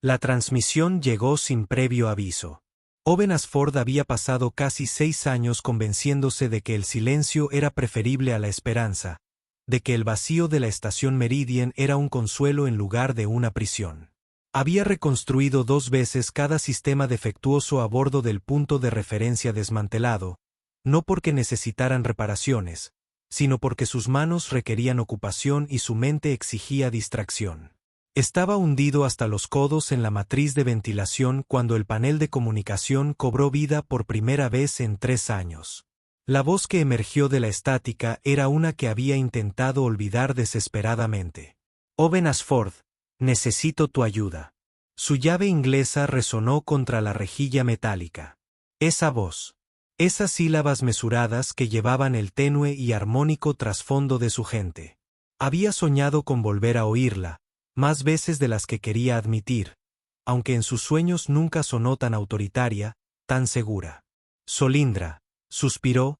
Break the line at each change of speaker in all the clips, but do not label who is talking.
La transmisión llegó sin previo aviso. Owen Ashford había pasado casi 6 años convenciéndose de que el silencio era preferible a la esperanza, de que el vacío de la estación Meridian era un consuelo en lugar de una prisión. Había reconstruido 2 veces cada sistema defectuoso a bordo del punto de referencia desmantelado, no porque necesitaran reparaciones, sino porque sus manos requerían ocupación y su mente exigía distracción. Estaba hundido hasta los codos en la matriz de ventilación cuando el panel de comunicación cobró vida por primera vez en 3 años. La voz que emergió de la estática era una que había intentado olvidar desesperadamente. Owen Ashford, necesito tu ayuda. Su llave inglesa resonó contra la rejilla metálica. Esa voz. Esas sílabas mesuradas que llevaban el tenue y armónico trasfondo de su gente. Había soñado con volver a oírla, más veces de las que quería admitir, aunque en sus sueños nunca sonó tan autoritaria, tan segura. Solindra, suspiró,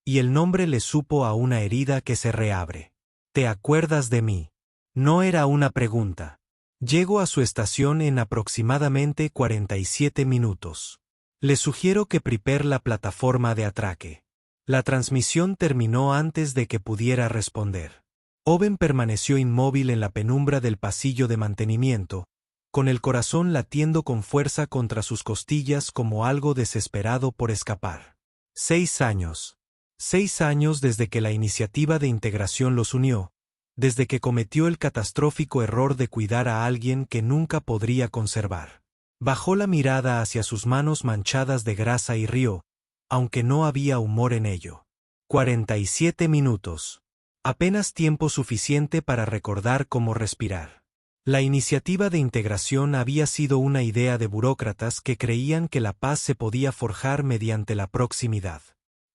y el nombre le supo a una herida que se reabre. ¿Te acuerdas de mí? No era una pregunta. Llego a su estación en aproximadamente 47 minutos. Le sugiero que prepare la plataforma de atraque. La transmisión terminó antes de que pudiera responder. Owen permaneció inmóvil en la penumbra del pasillo de mantenimiento, con el corazón latiendo con fuerza contra sus costillas como algo desesperado por escapar. 6 años. 6 años desde que la iniciativa de integración los unió, desde que cometió el catastrófico error de cuidar a alguien que nunca podría conservar. Bajó la mirada hacia sus manos manchadas de grasa y rió, aunque no había humor en ello. 47 minutos. Apenas tiempo suficiente para recordar cómo respirar. La iniciativa de integración había sido una idea de burócratas que creían que la paz se podía forjar mediante la proximidad.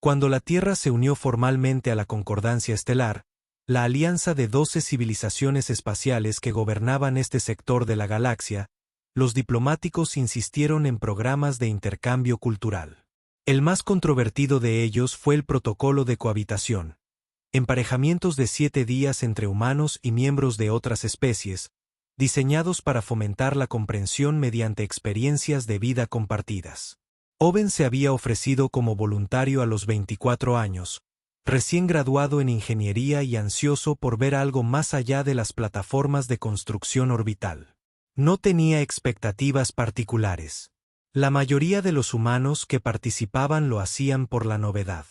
Cuando la Tierra se unió formalmente a la Concordancia Estelar, la alianza de 12 civilizaciones espaciales que gobernaban este sector de la galaxia, los diplomáticos insistieron en programas de intercambio cultural. El más controvertido de ellos fue el protocolo de cohabitación. Emparejamientos de 7 días entre humanos y miembros de otras especies, diseñados para fomentar la comprensión mediante experiencias de vida compartidas. Owen se había ofrecido como voluntario a los 24 años, recién graduado en ingeniería y ansioso por ver algo más allá de las plataformas de construcción orbital. No tenía expectativas particulares. La mayoría de los humanos que participaban lo hacían por la novedad.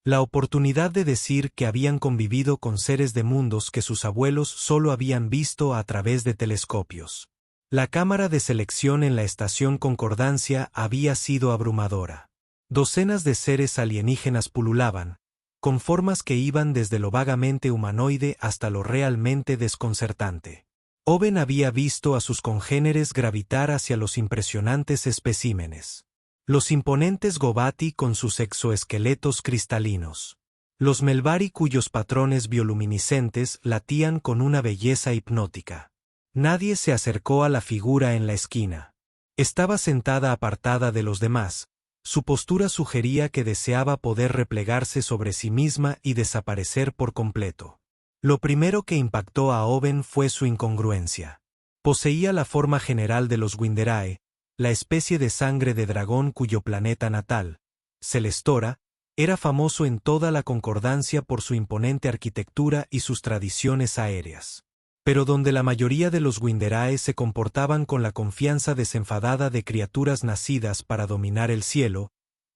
La oportunidad de decir que habían convivido con seres de mundos que sus abuelos solo habían visto a través de telescopios. La cámara de selección en la estación Concordancia había sido abrumadora. Docenas de seres alienígenas pululaban, con formas que iban desde lo vagamente humanoide hasta lo realmente desconcertante. Owen había visto a sus congéneres gravitar hacia los impresionantes especímenes. Los imponentes Gobati con sus exoesqueletos cristalinos. Los Melvari cuyos patrones bioluminiscentes latían con una belleza hipnótica. Nadie se acercó a la figura en la esquina. Estaba sentada apartada de los demás. Su postura sugería que deseaba poder replegarse sobre sí misma y desaparecer por completo. Lo primero que impactó a Owen fue su incongruencia. Poseía la forma general de los Winderae, la especie de sangre de dragón cuyo planeta natal, Celestora, era famoso en toda la Concordancia por su imponente arquitectura y sus tradiciones aéreas. Pero donde la mayoría de los Winderae se comportaban con la confianza desenfadada de criaturas nacidas para dominar el cielo,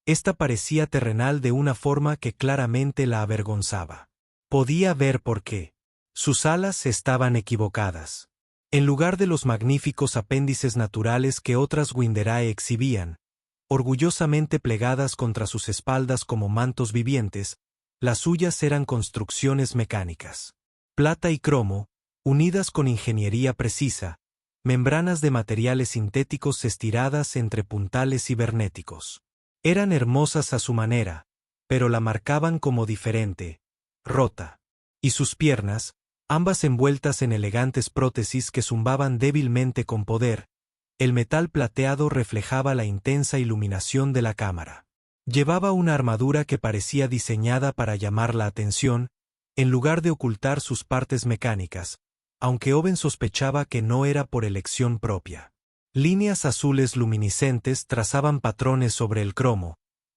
esta parecía terrenal de una forma que claramente la avergonzaba. Podía ver por qué. Sus alas estaban equivocadas. En lugar de los magníficos apéndices naturales que otras Winderae exhibían, orgullosamente plegadas contra sus espaldas como mantos vivientes, las suyas eran construcciones mecánicas. Plata y cromo, unidas con ingeniería precisa, membranas de materiales sintéticos estiradas entre puntales cibernéticos. Eran hermosas a su manera, pero la marcaban como diferente, rota. Y sus piernas, ambas envueltas en elegantes prótesis que zumbaban débilmente con poder, el metal plateado reflejaba la intensa iluminación de la cámara. Llevaba una armadura que parecía diseñada para llamar la atención, en lugar de ocultar sus partes mecánicas, aunque Owen sospechaba que no era por elección propia. Líneas azules luminiscentes trazaban patrones sobre el cromo,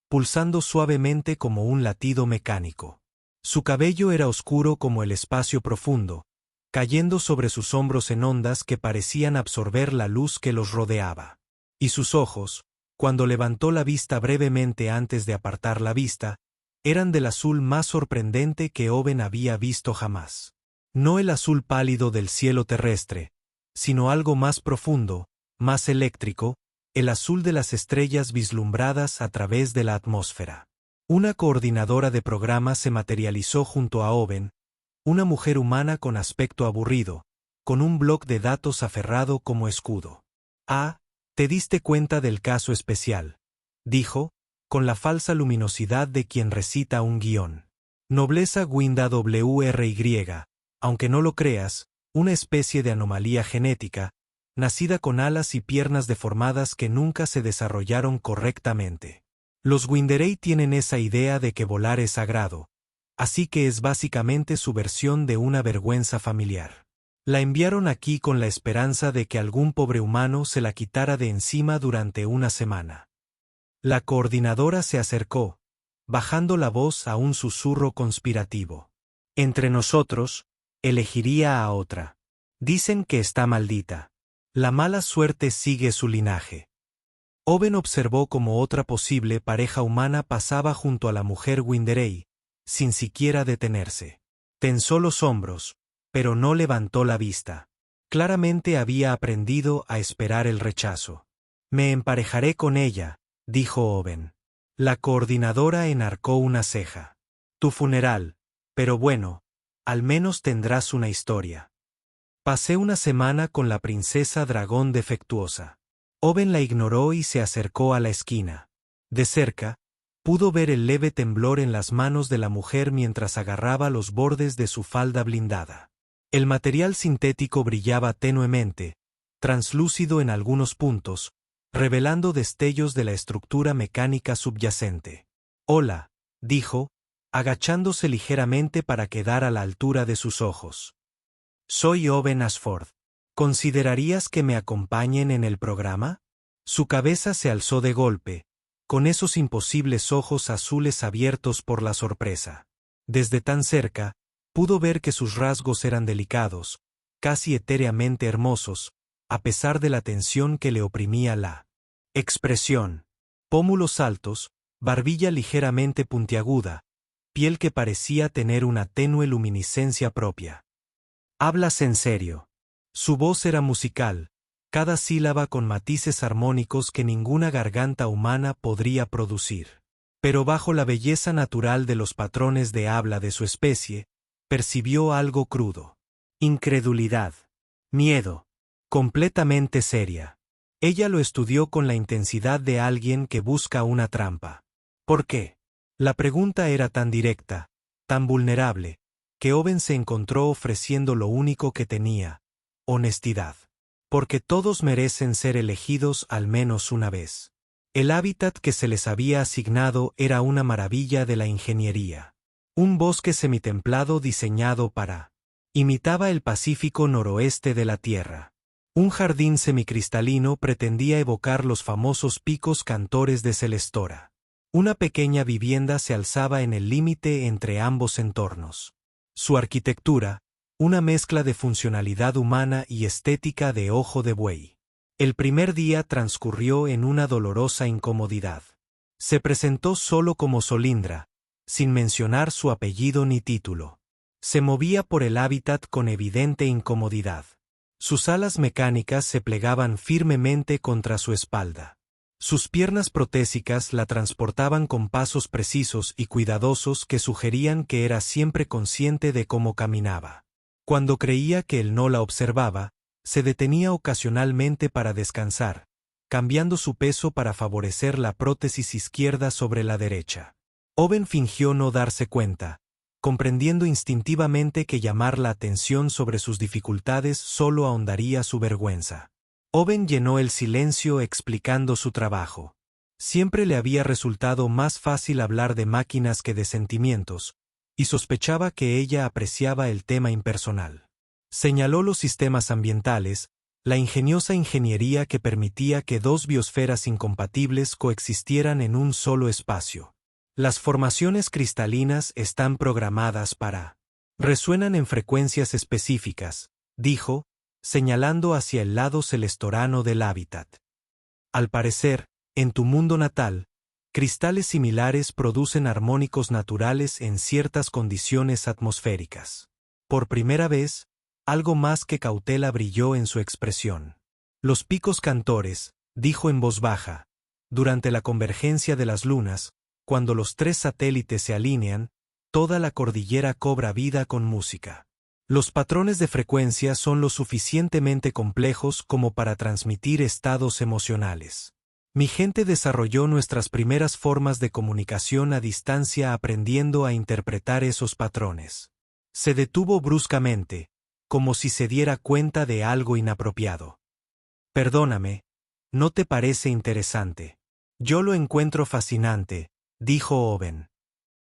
pulsando suavemente como un latido mecánico. Su cabello era oscuro como el espacio profundo, cayendo sobre sus hombros en ondas que parecían absorber la luz que los rodeaba. Y sus ojos, cuando levantó la vista brevemente antes de apartar la vista, eran del azul más sorprendente que Owen había visto jamás. No el azul pálido del cielo terrestre, sino algo más profundo, más eléctrico, el azul de las estrellas vislumbradas a través de la atmósfera. Una coordinadora de programa se materializó junto a Owen, una mujer humana con aspecto aburrido, con un bloc de datos aferrado como escudo. «Ah, te diste cuenta del caso especial», dijo, con la falsa luminosidad de quien recita un guión. Nobleza Winda WRY, aunque no lo creas, una especie de anomalía genética, nacida con alas y piernas deformadas que nunca se desarrollaron correctamente. Los Winderey tienen esa idea de que volar es sagrado, así que es básicamente su versión de una vergüenza familiar. La enviaron aquí con la esperanza de que algún pobre humano se la quitara de encima durante una semana. La coordinadora se acercó, bajando la voz a un susurro conspirativo. Entre nosotros, elegiría a otra. Dicen que está maldita. La mala suerte sigue su linaje. Owen observó cómo otra posible pareja humana pasaba junto a la mujer Winderey, sin siquiera detenerse. Tensó los hombros, pero no levantó la vista. Claramente había aprendido a esperar el rechazo. «Me emparejaré con ella», dijo Owen. La coordinadora enarcó una ceja. «Tu funeral, pero bueno, al menos tendrás una historia». Pasé una semana con la princesa dragón defectuosa. Owen la ignoró y se acercó a la esquina. De cerca, pudo ver el leve temblor en las manos de la mujer mientras agarraba los bordes de su falda blindada. El material sintético brillaba tenuemente, translúcido en algunos puntos, revelando destellos de la estructura mecánica subyacente. «Hola», dijo, agachándose ligeramente para quedar a la altura de sus ojos. «Soy Owen Ashford. ¿Considerarías que me acompañen en el programa?» Su cabeza se alzó de golpe, con esos imposibles ojos azules abiertos por la sorpresa. Desde tan cerca, pudo ver que sus rasgos eran delicados, casi etéreamente hermosos, a pesar de la tensión que le oprimía la expresión. Pómulos altos, barbilla ligeramente puntiaguda, piel que parecía tener una tenue luminiscencia propia. «¿Hablas en serio?» Su voz era musical, cada sílaba con matices armónicos que ninguna garganta humana podría producir. Pero bajo la belleza natural de los patrones de habla de su especie, percibió algo crudo. Incredulidad. Miedo. Completamente seria. Ella lo estudió con la intensidad de alguien que busca una trampa. ¿Por qué? La pregunta era tan directa, tan vulnerable, que Owen se encontró ofreciendo lo único que tenía: honestidad. Porque todos merecen ser elegidos al menos una vez. El hábitat que se les había asignado era una maravilla de la ingeniería. Un bosque semitemplado diseñado para... imitaba el Pacífico noroeste de la Tierra. Un jardín semicristalino pretendía evocar los famosos picos cantores de Celestora. Una pequeña vivienda se alzaba en el límite entre ambos entornos. Su arquitectura, una mezcla de funcionalidad humana y estética de ojo de buey. El primer día transcurrió en una dolorosa incomodidad. Se presentó solo como Solindra, sin mencionar su apellido ni título. Se movía por el hábitat con evidente incomodidad. Sus alas mecánicas se plegaban firmemente contra su espalda. Sus piernas protésicas la transportaban con pasos precisos y cuidadosos que sugerían que era siempre consciente de cómo caminaba. Cuando creía que él no la observaba, se detenía ocasionalmente para descansar, cambiando su peso para favorecer la prótesis izquierda sobre la derecha. Owen fingió no darse cuenta, comprendiendo instintivamente que llamar la atención sobre sus dificultades solo ahondaría su vergüenza. Owen llenó el silencio explicando su trabajo. Siempre le había resultado más fácil hablar de máquinas que de sentimientos, y sospechaba que ella apreciaba el tema impersonal. Señaló los sistemas ambientales, la ingeniosa ingeniería que permitía que dos biosferas incompatibles coexistieran en un solo espacio. Las formaciones cristalinas están programadas para... Resuenan en frecuencias específicas, dijo, señalando hacia el lado celestorano del hábitat. Al parecer, en tu mundo natal, cristales similares producen armónicos naturales en ciertas condiciones atmosféricas. Por primera vez, algo más que cautela brilló en su expresión. Los picos cantores, dijo en voz baja, durante la convergencia de las lunas, cuando los tres satélites se alinean, toda la cordillera cobra vida con música. Los patrones de frecuencia son lo suficientemente complejos como para transmitir estados emocionales. Mi gente desarrolló nuestras primeras formas de comunicación a distancia aprendiendo a interpretar esos patrones. Se detuvo bruscamente, como si se diera cuenta de algo inapropiado. Perdóname, ¿no te parece interesante? Yo lo encuentro fascinante, dijo Owen.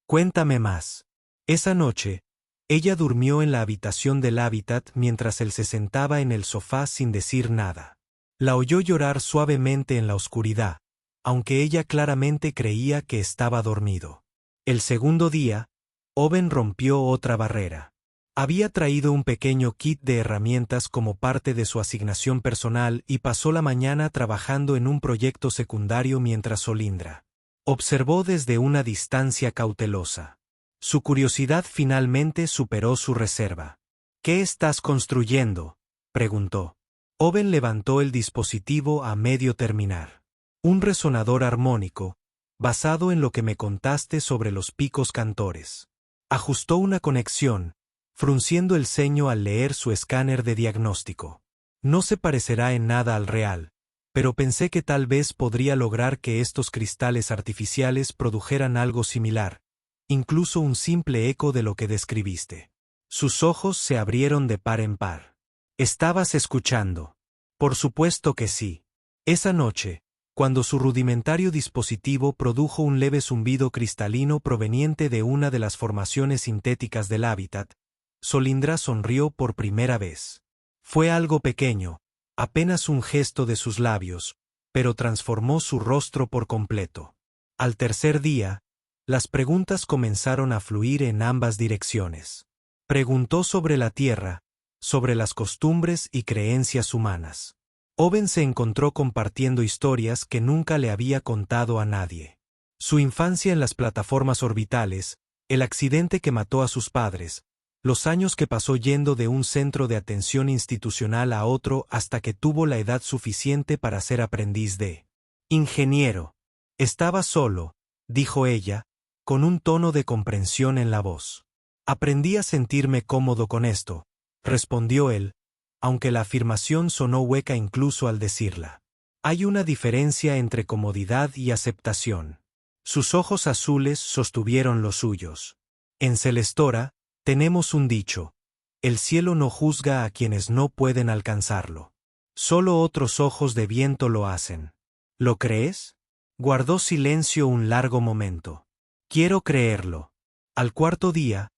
Cuéntame más. Esa noche, ella durmió en la habitación del hábitat mientras él se sentaba en el sofá sin decir nada. La oyó llorar suavemente en la oscuridad, aunque ella claramente creía que estaba dormido. El segundo día, Owen rompió otra barrera. Había traído un pequeño kit de herramientas como parte de su asignación personal y pasó la mañana trabajando en un proyecto secundario mientras Solindra observó desde una distancia cautelosa. Su curiosidad finalmente superó su reserva. ¿Qué estás construyendo?, preguntó. Owen levantó el dispositivo a medio terminar. Un resonador armónico, basado en lo que me contaste sobre los picos cantores. Ajustó una conexión, frunciendo el ceño al leer su escáner de diagnóstico. No se parecerá en nada al real, pero pensé que tal vez podría lograr que estos cristales artificiales produjeran algo similar, incluso un simple eco de lo que describiste. Sus ojos se abrieron de par en par. ¿Estabas escuchando? Por supuesto que sí. Esa noche, cuando su rudimentario dispositivo produjo un leve zumbido cristalino proveniente de una de las formaciones sintéticas del hábitat, Solindra sonrió por primera vez. Fue algo pequeño, apenas un gesto de sus labios, pero transformó su rostro por completo. Al tercer día, las preguntas comenzaron a fluir en ambas direcciones. Preguntó sobre la Tierra, sobre las costumbres y creencias humanas. Owen se encontró compartiendo historias que nunca le había contado a nadie. Su infancia en las plataformas orbitales, el accidente que mató a sus padres, los años que pasó yendo de un centro de atención institucional a otro hasta que tuvo la edad suficiente para ser aprendiz de ingeniero. Estaba solo, dijo ella, con un tono de comprensión en la voz. Aprendí a sentirme cómodo con esto, respondió él, aunque la afirmación sonó hueca incluso al decirla. Hay una diferencia entre comodidad y aceptación. Sus ojos azules sostuvieron los suyos. En Celestora, tenemos un dicho: el cielo no juzga a quienes no pueden alcanzarlo. Solo otros ojos de viento lo hacen. ¿Lo crees? Guardó silencio un largo momento. Quiero creerlo. Al cuarto día,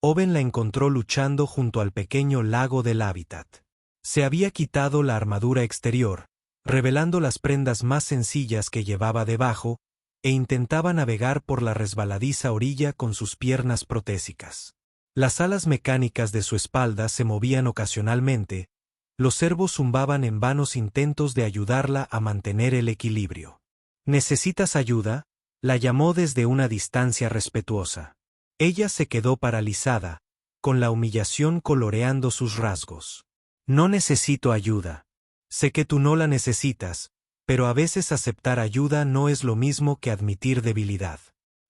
Owen la encontró luchando junto al pequeño lago del hábitat. Se había quitado la armadura exterior, revelando las prendas más sencillas que llevaba debajo, e intentaba navegar por la resbaladiza orilla con sus piernas protésicas. Las alas mecánicas de su espalda se movían ocasionalmente, los servos zumbaban en vanos intentos de ayudarla a mantener el equilibrio. ¿Necesitas ayuda?, la llamó desde una distancia respetuosa. Ella se quedó paralizada, con la humillación coloreando sus rasgos. No necesito ayuda. Sé que tú no la necesitas, pero a veces aceptar ayuda no es lo mismo que admitir debilidad.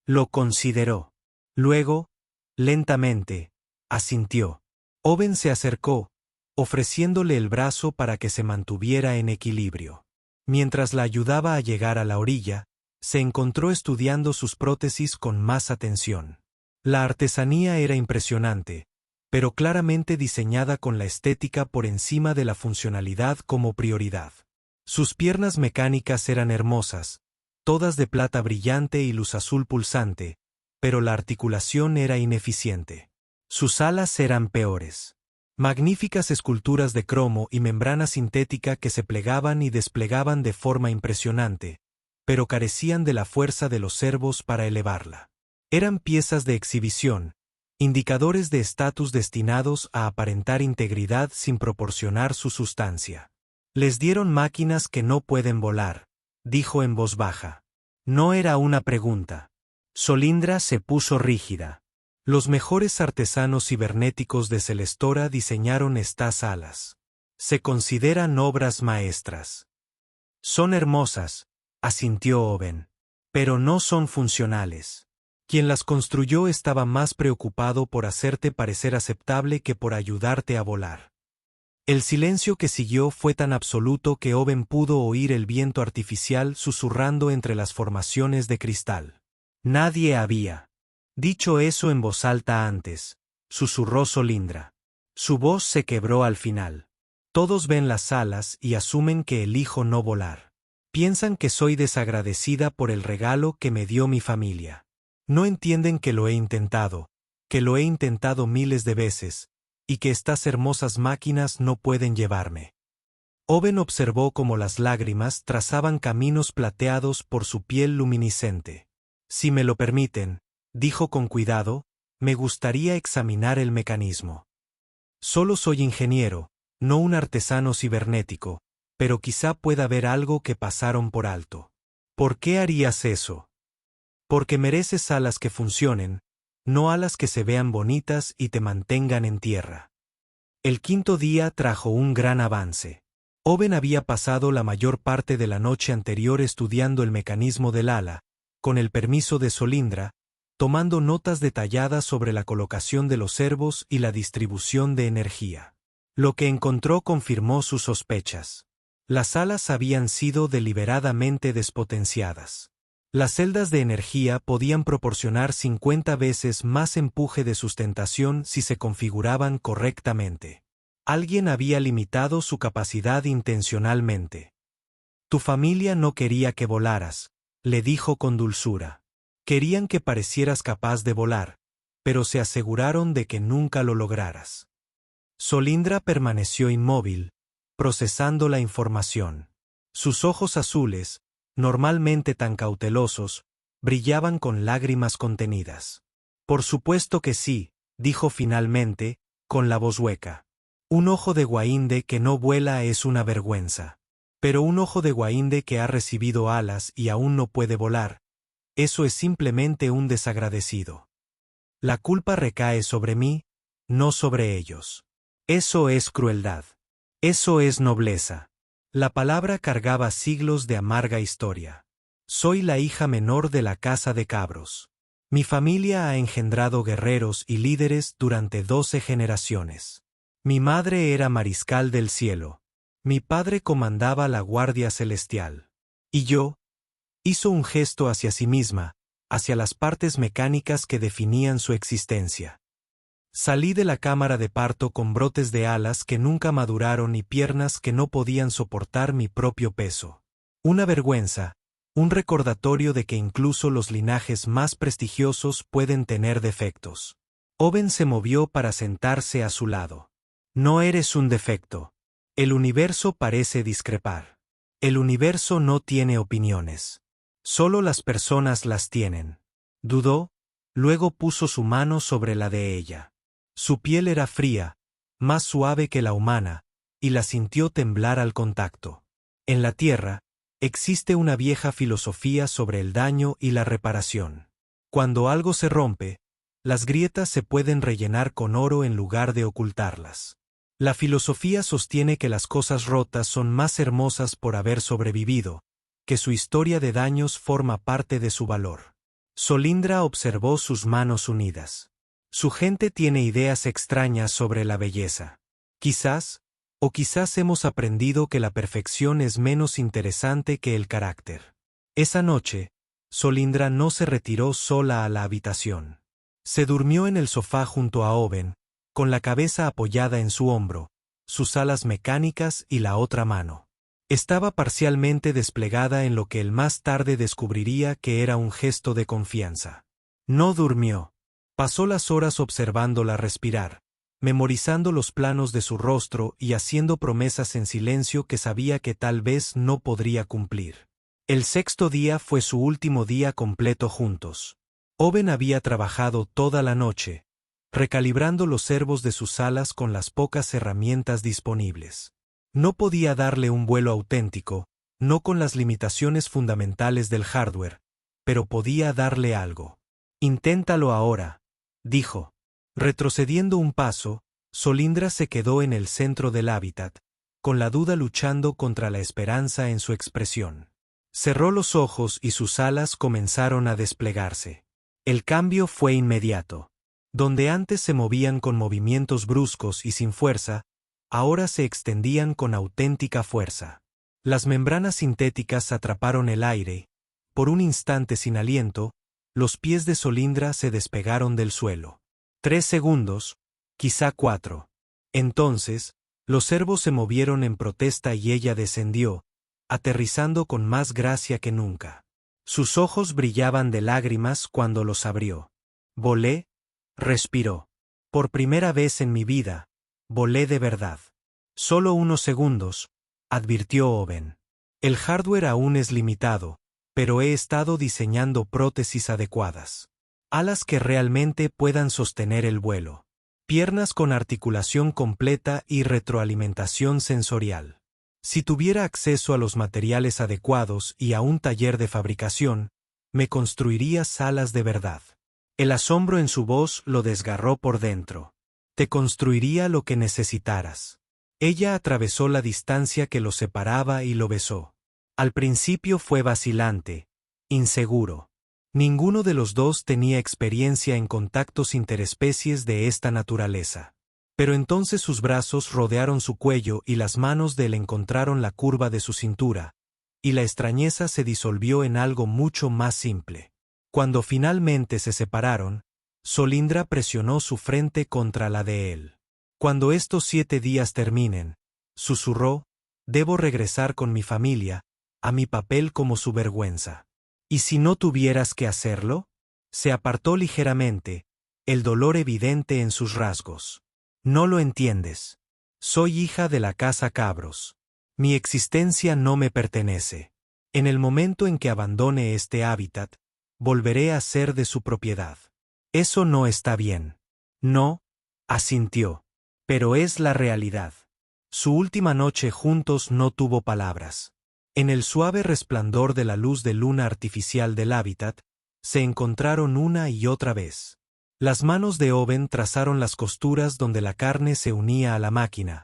Lo consideró. Luego, lentamente, asintió. Owen se acercó, ofreciéndole el brazo para que se mantuviera en equilibrio. Mientras la ayudaba a llegar a la orilla, se encontró estudiando sus prótesis con más atención. La artesanía era impresionante, pero claramente diseñada con la estética por encima de la funcionalidad como prioridad. Sus piernas mecánicas eran hermosas, todas de plata brillante y luz azul pulsante, pero la articulación era ineficiente. Sus alas eran peores. Magníficas esculturas de cromo y membrana sintética que se plegaban y desplegaban de forma impresionante, pero carecían de la fuerza de los servos para elevarla. Eran piezas de exhibición, indicadores de estatus destinados a aparentar integridad sin proporcionar su sustancia. Les dieron máquinas que no pueden volar, dijo en voz baja. No era una pregunta. Solindra se puso rígida. Los mejores artesanos cibernéticos de Celestora diseñaron estas alas. Se consideran obras maestras. Son hermosas, asintió Owen, pero no son funcionales. Quien las construyó estaba más preocupado por hacerte parecer aceptable que por ayudarte a volar. El silencio que siguió fue tan absoluto que Owen pudo oír el viento artificial susurrando entre las formaciones de cristal. Nadie había dicho eso en voz alta antes, susurró Solindra. Su voz se quebró al final. Todos ven las alas y asumen que elijo no volar. Piensan que soy desagradecida por el regalo que me dio mi familia. No entienden que lo he intentado miles de veces, y que estas hermosas máquinas no pueden llevarme. Owen observó cómo las lágrimas trazaban caminos plateados por su piel luminiscente. Si me lo permiten, dijo con cuidado, me gustaría examinar el mecanismo. Solo soy ingeniero, no un artesano cibernético, pero quizá pueda ver algo que pasaron por alto. ¿Por qué harías eso? Porque mereces alas que funcionen, no alas que se vean bonitas y te mantengan en tierra. El quinto día trajo un gran avance. Owen había pasado la mayor parte de la noche anterior estudiando el mecanismo del ala, con el permiso de Solindra, tomando notas detalladas sobre la colocación de los servos y la distribución de energía. Lo que encontró confirmó sus sospechas. Las alas habían sido deliberadamente despotenciadas. Las celdas de energía podían proporcionar 50 veces más empuje de sustentación si se configuraban correctamente. Alguien había limitado su capacidad intencionalmente. Tu familia no quería que volaras, le dijo con dulzura. Querían que parecieras capaz de volar, pero se aseguraron de que nunca lo lograras. Solindra permaneció inmóvil, procesando la información. Sus ojos azules, normalmente tan cautelosos, brillaban con lágrimas contenidas. Por supuesto que sí, dijo finalmente, con la voz hueca. Un ojo de Guaínde que no vuela es una vergüenza. Pero un ojo de Guaínde que ha recibido alas y aún no puede volar, eso es simplemente un desagradecido. La culpa recae sobre mí, no sobre ellos. Eso es crueldad. Eso es nobleza. La palabra cargaba siglos de amarga historia. Soy la hija menor de la casa de Cabros. Mi familia ha engendrado guerreros y líderes durante 12 generaciones. Mi madre era mariscal del cielo. Mi padre comandaba la Guardia Celestial. Y yo, hizo un gesto hacia sí misma, hacia las partes mecánicas que definían su existencia. Salí de la cámara de parto con brotes de alas que nunca maduraron y piernas que no podían soportar mi propio peso. Una vergüenza, un recordatorio de que incluso los linajes más prestigiosos pueden tener defectos. Owen se movió para sentarse a su lado. No eres un defecto. El universo parece discrepar. El universo no tiene opiniones. Solo las personas las tienen. Dudó, luego puso su mano sobre la de ella. Su piel era fría, más suave que la humana, y la sintió temblar al contacto. En la Tierra, existe una vieja filosofía sobre el daño y la reparación. Cuando algo se rompe, las grietas se pueden rellenar con oro en lugar de ocultarlas. La filosofía sostiene que las cosas rotas son más hermosas por haber sobrevivido, que su historia de daños forma parte de su valor. Solindra observó sus manos unidas. Su gente tiene ideas extrañas sobre la belleza. Quizás hemos aprendido que la perfección es menos interesante que el carácter. Esa noche, Solindra no se retiró sola a la habitación. Se durmió en el sofá junto a Owen, con la cabeza apoyada en su hombro, sus alas mecánicas y la otra mano. Estaba parcialmente desplegada en lo que él más tarde descubriría que era un gesto de confianza. No durmió. Pasó las horas observándola respirar, memorizando los planos de su rostro y haciendo promesas en silencio que sabía que tal vez no podría cumplir. El sexto día fue su último día completo juntos. Owen había trabajado toda la noche, recalibrando los servos de sus alas con las pocas herramientas disponibles. No podía darle un vuelo auténtico, no con las limitaciones fundamentales del hardware, pero podía darle algo. Inténtalo ahora, dijo. Retrocediendo un paso, Solindra se quedó en el centro del hábitat, con la duda luchando contra la esperanza en su expresión. Cerró los ojos y sus alas comenzaron a desplegarse. El cambio fue inmediato. Donde antes se movían con movimientos bruscos y sin fuerza, ahora se extendían con auténtica fuerza. Las membranas sintéticas atraparon el aire. Por un instante sin aliento, los pies de Solindra se despegaron del suelo. 3 segundos, quizá 4. Entonces, los servos se movieron en protesta y ella descendió, aterrizando con más gracia que nunca. Sus ojos brillaban de lágrimas cuando los abrió. Volé, respiró. Por primera vez en mi vida, volé de verdad. Solo unos segundos, advirtió Owen. El hardware aún es limitado, pero he estado diseñando prótesis adecuadas. Alas que realmente puedan sostener el vuelo. Piernas con articulación completa y retroalimentación sensorial. Si tuviera acceso a los materiales adecuados y a un taller de fabricación, me construirías alas de verdad. El asombro en su voz lo desgarró por dentro. Te construiría lo que necesitaras. Ella atravesó la distancia que los separaba y lo besó. Al principio fue vacilante, inseguro. Ninguno de los dos tenía experiencia en contactos interespecies de esta naturaleza. Pero entonces sus brazos rodearon su cuello y las manos de él encontraron la curva de su cintura, y la extrañeza se disolvió en algo mucho más simple. Cuando finalmente se separaron, Solindra presionó su frente contra la de él. Cuando estos 7 días terminen, susurró, debo regresar con mi familia, a mi papel como su vergüenza. ¿Y si no tuvieras que hacerlo? Se apartó ligeramente, el dolor evidente en sus rasgos. No lo entiendes. Soy hija de la casa Cabros. Mi existencia no me pertenece. En el momento en que abandone este hábitat, volveré a ser de su propiedad. Eso no está bien. No, asintió. Pero es la realidad. Su última noche juntos no tuvo palabras. En el suave resplandor de la luz de luna artificial del hábitat, se encontraron una y otra vez. Las manos de Owen trazaron las costuras donde la carne se unía a la máquina,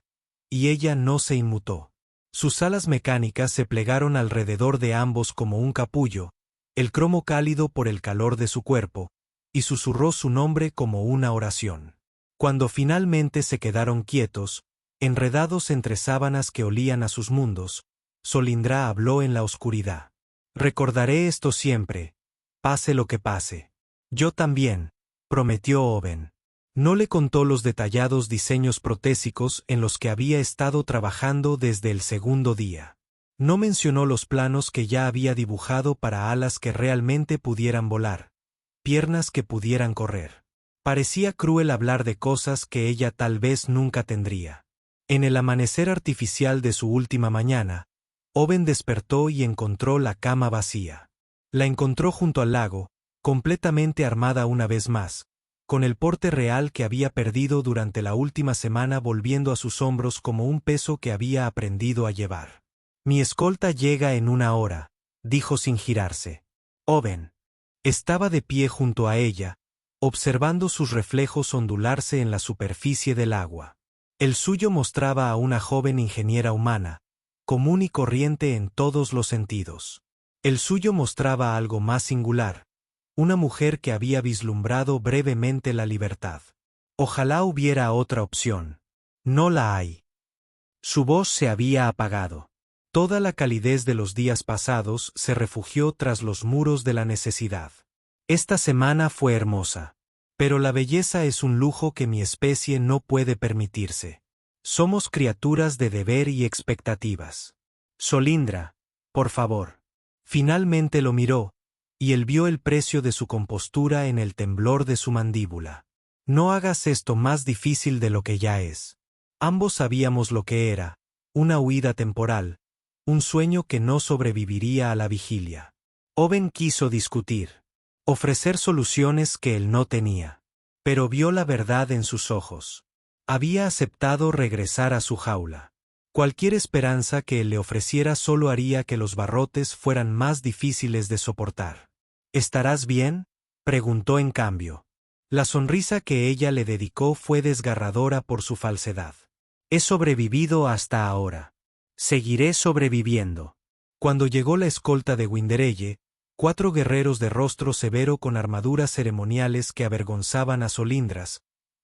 y ella no se inmutó. Sus alas mecánicas se plegaron alrededor de ambos como un capullo, el cromo cálido por el calor de su cuerpo, y susurró su nombre como una oración. Cuando finalmente se quedaron quietos, enredados entre sábanas que olían a sus mundos, Solindra habló en la oscuridad. Recordaré esto siempre, pase lo que pase. Yo también, prometió Owen. No le contó los detallados diseños protésicos en los que había estado trabajando desde el segundo día. No mencionó los planos que ya había dibujado para alas que realmente pudieran volar, piernas que pudieran correr. Parecía cruel hablar de cosas que ella tal vez nunca tendría. En el amanecer artificial de su última mañana, Owen despertó y encontró la cama vacía. La encontró junto al lago, completamente armada una vez más, con el porte real que había perdido durante la última semana volviendo a sus hombros como un peso que había aprendido a llevar. Mi escolta llega en 1 hora, dijo sin girarse. Owen estaba de pie junto a ella, observando sus reflejos ondularse en la superficie del agua. El suyo mostraba a una joven ingeniera humana, común y corriente en todos los sentidos. El suyo mostraba algo más singular, una mujer que había vislumbrado brevemente la libertad. Ojalá hubiera otra opción. No la hay. Su voz se había apagado. Toda la calidez de los días pasados se refugió tras los muros de la necesidad. Esta semana fue hermosa. Pero la belleza es un lujo que mi especie no puede permitirse. Somos criaturas de deber y expectativas. Solindra, por favor. Finalmente lo miró, y él vio el precio de su compostura en el temblor de su mandíbula. No hagas esto más difícil de lo que ya es. Ambos sabíamos lo que era, una huida temporal, un sueño que no sobreviviría a la vigilia. Owen quiso discutir, ofrecer soluciones que él no tenía. Pero vio la verdad en sus ojos. Había aceptado regresar a su jaula. Cualquier esperanza que él le ofreciera solo haría que los barrotes fueran más difíciles de soportar. ¿Estarás bien?, preguntó en cambio. La sonrisa que ella le dedicó fue desgarradora por su falsedad. He sobrevivido hasta ahora. Seguiré sobreviviendo. Cuando llegó la escolta de Windereye, 4 guerreros de rostro severo con armaduras ceremoniales que avergonzaban a Solindras,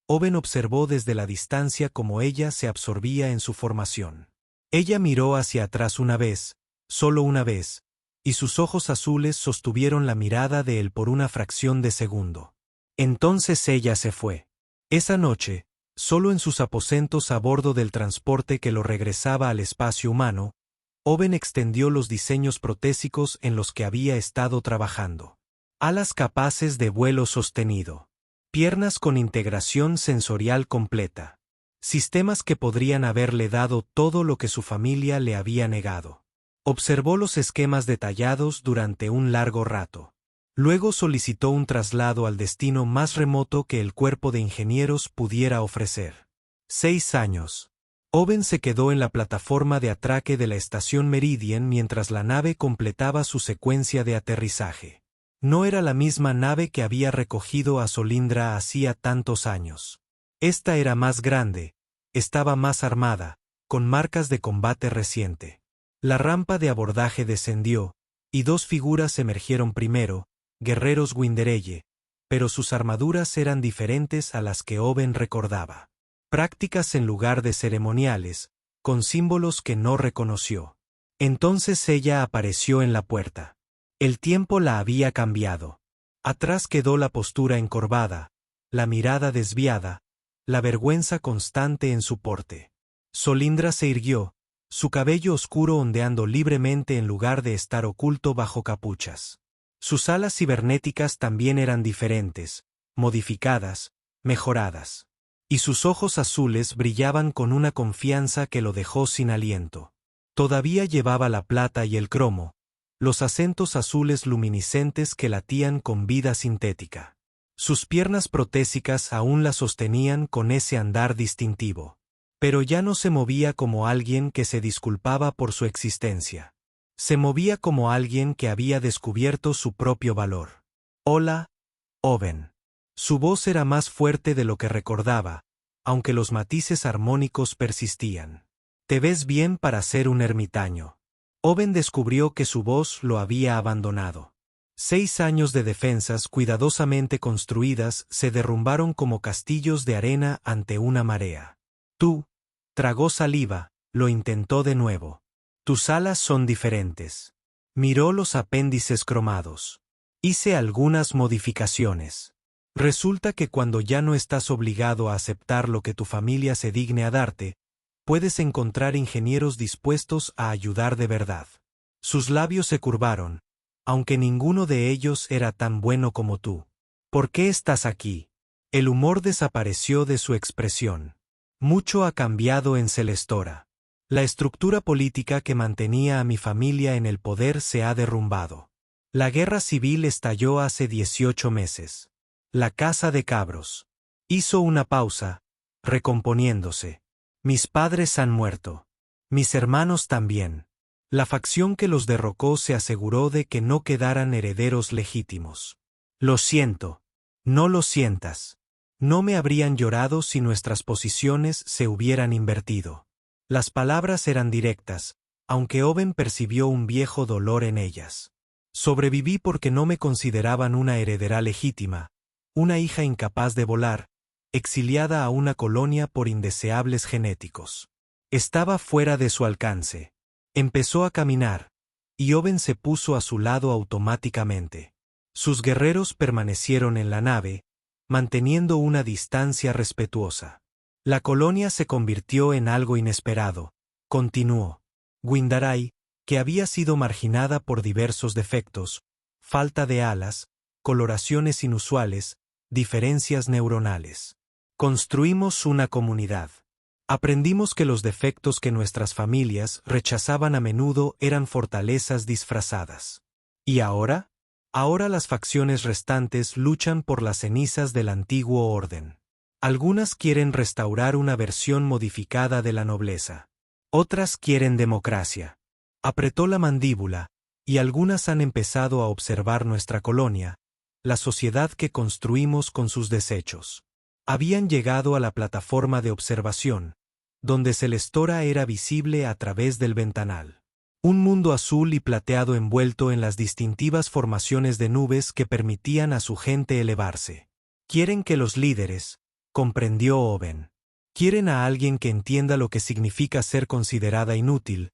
Owen observó desde la distancia cómo ella se absorbía en su formación. Ella miró hacia atrás una vez, solo una vez, y sus ojos azules sostuvieron la mirada de él por una fracción de segundo. Entonces ella se fue. Esa noche, solo en sus aposentos a bordo del transporte que lo regresaba al espacio humano, Owen extendió los diseños protésicos en los que había estado trabajando. Alas capaces de vuelo sostenido. Piernas con integración sensorial completa. Sistemas que podrían haberle dado todo lo que su familia le había negado. Observó los esquemas detallados durante un largo rato. Luego solicitó un traslado al destino más remoto que el cuerpo de ingenieros pudiera ofrecer. 6 años. Owen se quedó en la plataforma de atraque de la estación Meridian mientras la nave completaba su secuencia de aterrizaje. No era la misma nave que había recogido a Solindra hacía tantos años. Esta era más grande, estaba más armada, con marcas de combate reciente. La rampa de abordaje descendió, y 2 figuras emergieron primero, guerreros Windereye, pero sus armaduras eran diferentes a las que Owen recordaba. Prácticas en lugar de ceremoniales, con símbolos que no reconoció. Entonces ella apareció en la puerta. El tiempo la había cambiado. Atrás quedó la postura encorvada, la mirada desviada, la vergüenza constante en su porte. Solindra se irguió, su cabello oscuro ondeando libremente en lugar de estar oculto bajo capuchas. Sus alas cibernéticas también eran diferentes, modificadas, mejoradas. Y sus ojos azules brillaban con una confianza que lo dejó sin aliento. Todavía llevaba la plata y el cromo, los acentos azules luminiscentes que latían con vida sintética. Sus piernas protésicas aún la sostenían con ese andar distintivo. Pero ya no se movía como alguien que se disculpaba por su existencia. Se movía como alguien que había descubierto su propio valor. Hola, Owen. Su voz era más fuerte de lo que recordaba, aunque los matices armónicos persistían. Te ves bien para ser un ermitaño. Owen descubrió que su voz lo había abandonado. 6 años de defensas cuidadosamente construidas se derrumbaron como castillos de arena ante una marea. Tú, tragó saliva, lo intentó de nuevo. Tus alas son diferentes. Miró los apéndices cromados. Hice algunas modificaciones. Resulta que cuando ya no estás obligado a aceptar lo que tu familia se digne a darte, puedes encontrar ingenieros dispuestos a ayudar de verdad. Sus labios se curvaron, aunque ninguno de ellos era tan bueno como tú. ¿Por qué estás aquí? El humor desapareció de su expresión. Mucho ha cambiado en Celestora. La estructura política que mantenía a mi familia en el poder se ha derrumbado. La guerra civil estalló hace 18 meses. La Casa de Cabros. Hizo una pausa, recomponiéndose. Mis padres han muerto. Mis hermanos también. La facción que los derrocó se aseguró de que no quedaran herederos legítimos. Lo siento. No lo sientas. No me habrían llorado si nuestras posiciones se hubieran invertido. Las palabras eran directas, aunque Owen percibió un viejo dolor en ellas. Sobreviví porque no me consideraban una heredera legítima, una hija incapaz de volar, exiliada a una colonia por indeseables genéticos. Estaba fuera de su alcance. Empezó a caminar, y Owen se puso a su lado automáticamente. Sus guerreros permanecieron en la nave, manteniendo una distancia respetuosa. La colonia se convirtió en algo inesperado, continuó. Windaray, que había sido marginada por diversos defectos, falta de alas, coloraciones inusuales, diferencias neuronales. Construimos una comunidad. Aprendimos que los defectos que nuestras familias rechazaban a menudo eran fortalezas disfrazadas. ¿Y ahora? Ahora las facciones restantes luchan por las cenizas del antiguo orden. Algunas quieren restaurar una versión modificada de la nobleza. Otras quieren democracia. Apretó la mandíbula, y algunas han empezado a observar nuestra colonia, la sociedad que construimos con sus desechos. Habían llegado a la plataforma de observación, donde Celestora era visible a través del ventanal. Un mundo azul y plateado envuelto en las distintivas formaciones de nubes que permitían a su gente elevarse. Quieren que los líderes, comprendió Owen. Quieren a alguien que entienda lo que significa ser considerada inútil,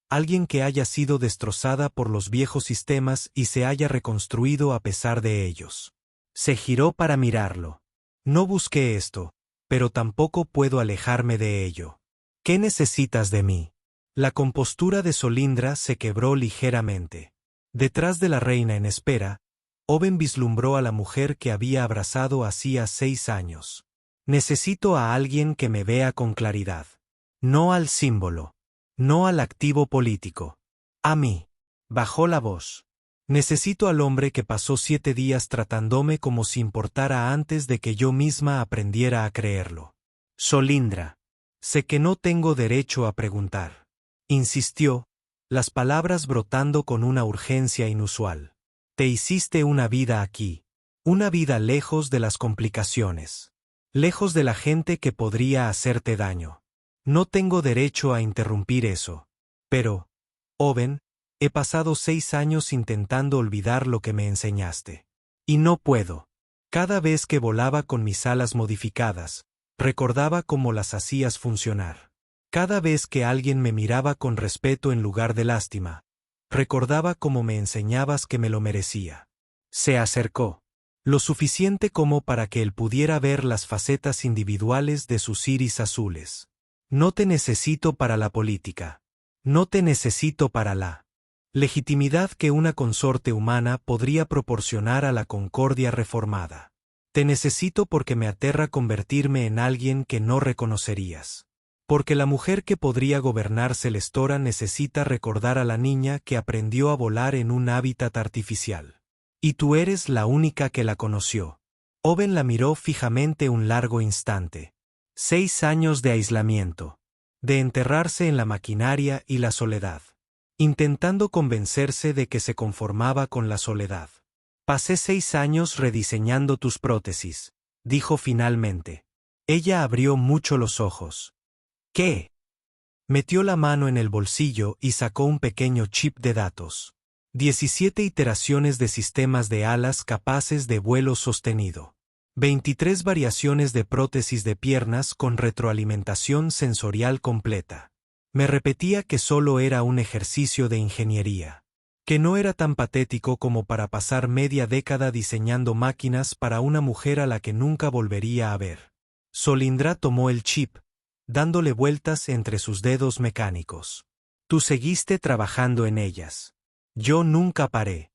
alguien que haya sido destrozada por los viejos sistemas y se haya reconstruido a pesar de ellos. Se giró para mirarlo. No busqué esto, pero tampoco puedo alejarme de ello. ¿Qué necesitas de mí? La compostura de Solindra se quebró ligeramente. Detrás de la reina en espera, Owen vislumbró a la mujer que había abrazado hacía 6 años. Necesito a alguien que me vea con claridad. No al símbolo. No al activo político. A mí. Bajó la voz. Necesito al hombre que pasó 7 días tratándome como si importara antes de que yo misma aprendiera a creerlo. Solindra. Sé que no tengo derecho a preguntar. Insistió, las palabras brotando con una urgencia inusual. Te hiciste una vida aquí. Una vida lejos de las complicaciones. Lejos de la gente que podría hacerte daño. No tengo derecho a interrumpir eso. Pero, Owen, he pasado 6 años intentando olvidar lo que me enseñaste. Y no puedo. Cada vez que volaba con mis alas modificadas, recordaba cómo las hacías funcionar. Cada vez que alguien me miraba con respeto en lugar de lástima, recordaba cómo me enseñabas que me lo merecía. Se acercó. Lo suficiente como para que él pudiera ver las facetas individuales de sus iris azules. No te necesito para la política. No te necesito para la legitimidad que una consorte humana podría proporcionar a la concordia reformada. Te necesito porque me aterra convertirme en alguien que no reconocerías. Porque la mujer que podría gobernar Celestora necesita recordar a la niña que aprendió a volar en un hábitat artificial. Y tú eres la única que la conoció. Owen la miró fijamente un largo instante. 6 años de aislamiento. De enterrarse en la maquinaria y la soledad. Intentando convencerse de que se conformaba con la soledad. Pasé 6 años rediseñando tus prótesis, dijo finalmente. Ella abrió mucho los ojos. ¿Qué? Metió la mano en el bolsillo y sacó un pequeño chip de datos. 17 iteraciones de sistemas de alas capaces de vuelo sostenido. 23 variaciones de prótesis de piernas con retroalimentación sensorial completa. Me repetía que solo era un ejercicio de ingeniería. Que no era tan patético como para pasar media década diseñando máquinas para una mujer a la que nunca volvería a ver. Solindra tomó el chip, dándole vueltas entre sus dedos mecánicos. Tú seguiste trabajando en ellas. Yo nunca paré.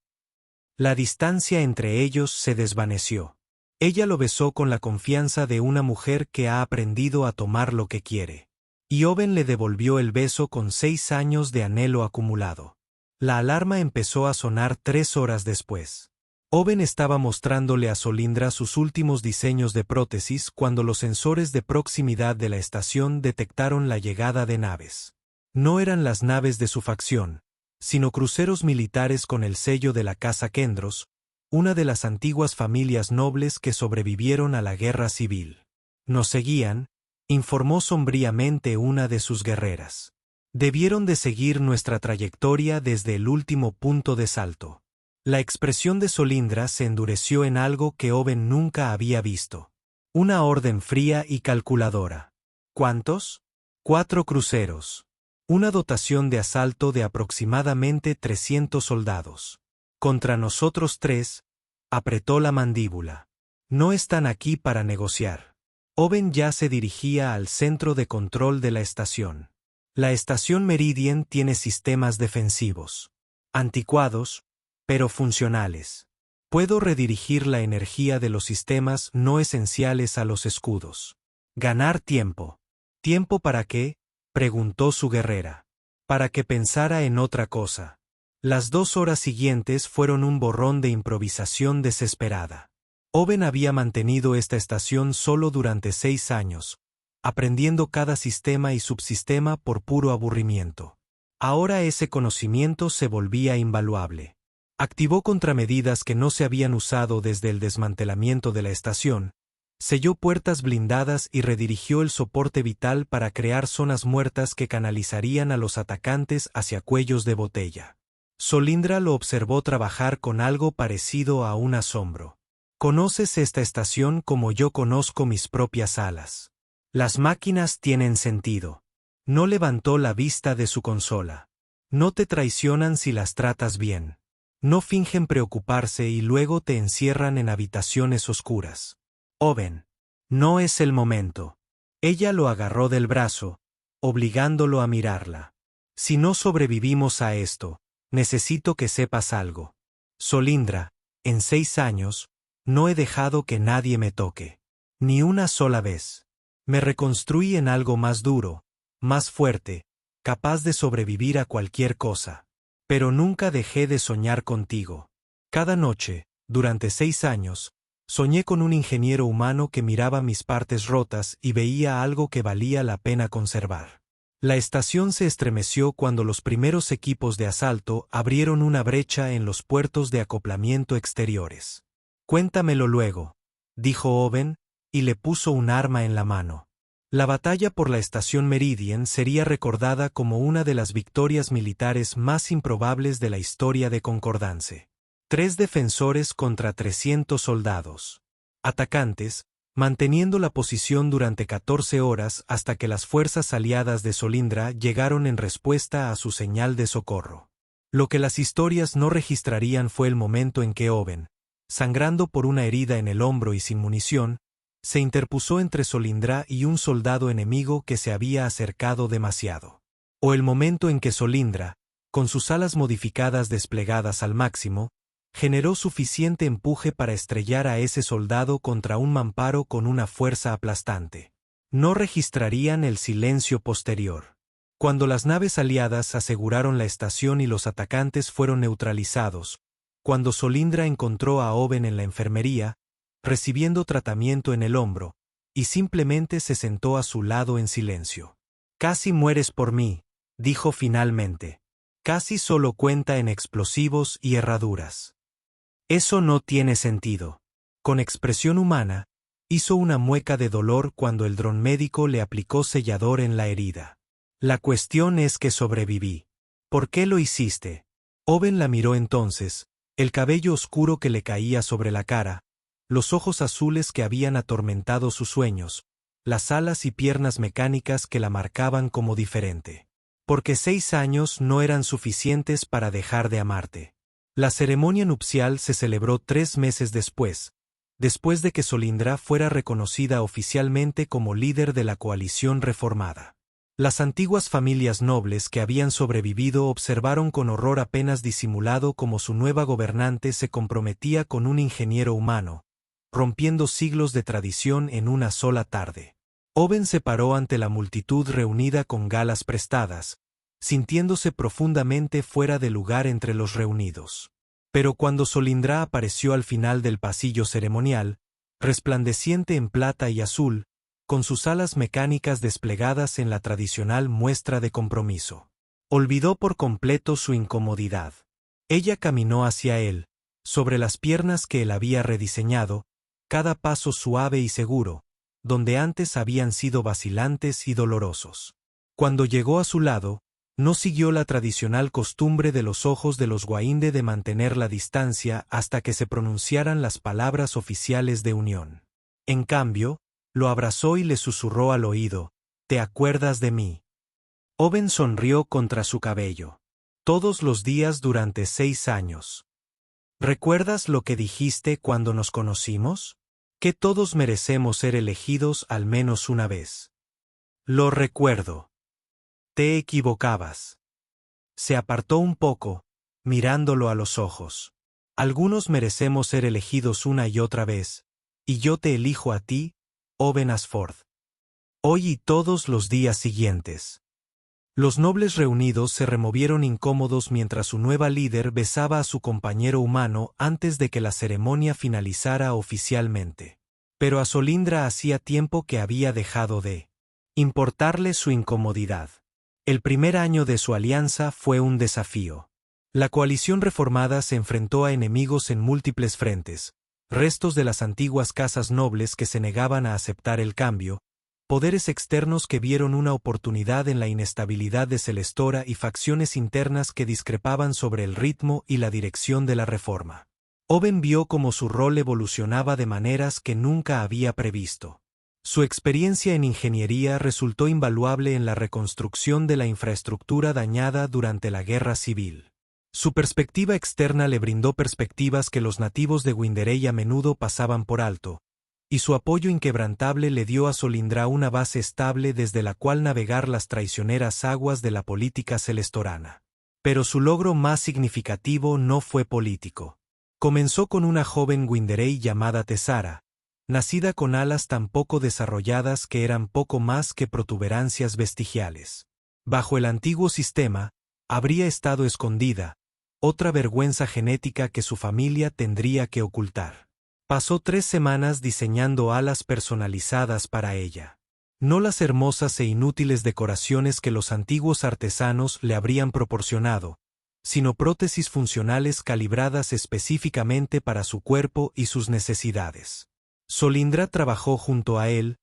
La distancia entre ellos se desvaneció. Ella lo besó con la confianza de una mujer que ha aprendido a tomar lo que quiere. Y Owen le devolvió el beso con 6 años de anhelo acumulado. La alarma empezó a sonar 3 horas después. Owen estaba mostrándole a Solindra sus últimos diseños de prótesis cuando los sensores de proximidad de la estación detectaron la llegada de naves. No eran las naves de su facción, sino cruceros militares con el sello de la Casa Kendros, una de las antiguas familias nobles que sobrevivieron a la guerra civil. Nos seguían, informó sombríamente una de sus guerreras. Debieron de seguir nuestra trayectoria desde el último punto de salto. La expresión de Solindra se endureció en algo que Owen nunca había visto. Una orden fría y calculadora. ¿Cuántos? 4 cruceros. Una dotación de asalto de aproximadamente 300 soldados. Contra nosotros 3, apretó la mandíbula. No están aquí para negociar. Owen ya se dirigía al centro de control de la estación. La estación Meridian tiene sistemas defensivos. Anticuados, pero funcionales. Puedo redirigir la energía de los sistemas no esenciales a los escudos. Ganar tiempo. ¿Tiempo para qué?, preguntó su guerrera. Para que pensara en otra cosa. Las 2 horas siguientes fueron un borrón de improvisación desesperada. Owen había mantenido esta estación solo durante 6 años, aprendiendo cada sistema y subsistema por puro aburrimiento. Ahora ese conocimiento se volvía invaluable. Activó contramedidas que no se habían usado desde el desmantelamiento de la estación, selló puertas blindadas y redirigió el soporte vital para crear zonas muertas que canalizarían a los atacantes hacia cuellos de botella. Solyndra lo observó trabajar con algo parecido a un asombro. «Conoces esta estación como yo conozco mis propias alas. Las máquinas tienen sentido». No levantó la vista de su consola. No te traicionan si las tratas bien. No fingen preocuparse y luego te encierran en habitaciones oscuras. Owen, no es el momento. Ella lo agarró del brazo, obligándolo a mirarla. Si no sobrevivimos a esto, necesito que sepas algo. Solyndra, en 6 años, no he dejado que nadie me toque. Ni una sola vez. Me reconstruí en algo más duro, más fuerte, capaz de sobrevivir a cualquier cosa. Pero nunca dejé de soñar contigo. Cada noche, durante 6 años, soñé con un ingeniero humano que miraba mis partes rotas y veía algo que valía la pena conservar. La estación se estremeció cuando los primeros equipos de asalto abrieron una brecha en los puertos de acoplamiento exteriores. Cuéntamelo luego, dijo Owen, y le puso un arma en la mano. La batalla por la estación Meridian sería recordada como una de las victorias militares más improbables de la historia de Concordance. 3 defensores contra 300 soldados. Atacantes, manteniendo la posición durante 14 horas hasta que las fuerzas aliadas de Solyndra llegaron en respuesta a su señal de socorro. Lo que las historias no registrarían fue el momento en que Owen, sangrando por una herida en el hombro y sin munición, se interpuso entre Solyndra y un soldado enemigo que se había acercado demasiado. O el momento en que Solyndra, con sus alas modificadas desplegadas al máximo, generó suficiente empuje para estrellar a ese soldado contra un mamparo con una fuerza aplastante. No registrarían el silencio posterior. Cuando las naves aliadas aseguraron la estación y los atacantes fueron neutralizados, cuando Solyndra encontró a Owen en la enfermería, recibiendo tratamiento en el hombro, y simplemente se sentó a su lado en silencio. «Casi mueres por mí», dijo finalmente. «Casi solo cuenta en explosivos y herraduras». «Eso no tiene sentido». Con expresión humana, hizo una mueca de dolor cuando el dron médico le aplicó sellador en la herida. «La cuestión es que sobreviví». «¿Por qué lo hiciste?». Owen la miró entonces, el cabello oscuro que le caía sobre la cara, los ojos azules que habían atormentado sus sueños, las alas y piernas mecánicas que la marcaban como diferente. Porque 6 años no eran suficientes para dejar de amarte. La ceremonia nupcial se celebró 3 meses después de que Solyndra fuera reconocida oficialmente como líder de la coalición reformada. Las antiguas familias nobles que habían sobrevivido observaron con horror apenas disimulado cómo su nueva gobernante se comprometía con un ingeniero humano, rompiendo siglos de tradición en una sola tarde. Owen se paró ante la multitud reunida con galas prestadas, sintiéndose profundamente fuera de lugar entre los reunidos. Pero cuando Solyndra apareció al final del pasillo ceremonial, resplandeciente en plata y azul, con sus alas mecánicas desplegadas en la tradicional muestra de compromiso, olvidó por completo su incomodidad. Ella caminó hacia él, sobre las piernas que él había rediseñado, cada paso suave y seguro, donde antes habían sido vacilantes y dolorosos. Cuando llegó a su lado, no siguió la tradicional costumbre de los ojos de los Wainde de mantener la distancia hasta que se pronunciaran las palabras oficiales de unión. En cambio, lo abrazó y le susurró al oído: «¿Te acuerdas de mí?». Owen sonrió contra su cabello. «Todos los días durante 6 años. ¿Recuerdas lo que dijiste cuando nos conocimos? Que todos merecemos ser elegidos al menos una vez». «Lo recuerdo». «Te equivocabas». Se apartó un poco, mirándolo a los ojos. Algunos merecemos ser elegidos una y otra vez, y yo te elijo a ti, Owen Ashford. Hoy y todos los días siguientes. Los nobles reunidos se removieron incómodos mientras su nueva líder besaba a su compañero humano antes de que la ceremonia finalizara oficialmente. Pero a Solindra hacía tiempo que había dejado de importarle su incomodidad. El primer año de su alianza fue un desafío. La coalición reformada se enfrentó a enemigos en múltiples frentes, restos de las antiguas casas nobles que se negaban a aceptar el cambio, poderes externos que vieron una oportunidad en la inestabilidad de Celestora y facciones internas que discrepaban sobre el ritmo y la dirección de la reforma. Owen vio cómo su rol evolucionaba de maneras que nunca había previsto. Su experiencia en ingeniería resultó invaluable en la reconstrucción de la infraestructura dañada durante la Guerra Civil. Su perspectiva externa le brindó perspectivas que los nativos de Winderey a menudo pasaban por alto, y su apoyo inquebrantable le dio a Solindra una base estable desde la cual navegar las traicioneras aguas de la política celestorana. Pero su logro más significativo no fue político. Comenzó con una joven Winderey llamada Tessara, nacida con alas tan poco desarrolladas que eran poco más que protuberancias vestigiales. Bajo el antiguo sistema, habría estado escondida, otra vergüenza genética que su familia tendría que ocultar. Pasó 3 semanas diseñando alas personalizadas para ella. No las hermosas e inútiles decoraciones que los antiguos artesanos le habrían proporcionado, sino prótesis funcionales calibradas específicamente para su cuerpo y sus necesidades. Solindra trabajó junto a él,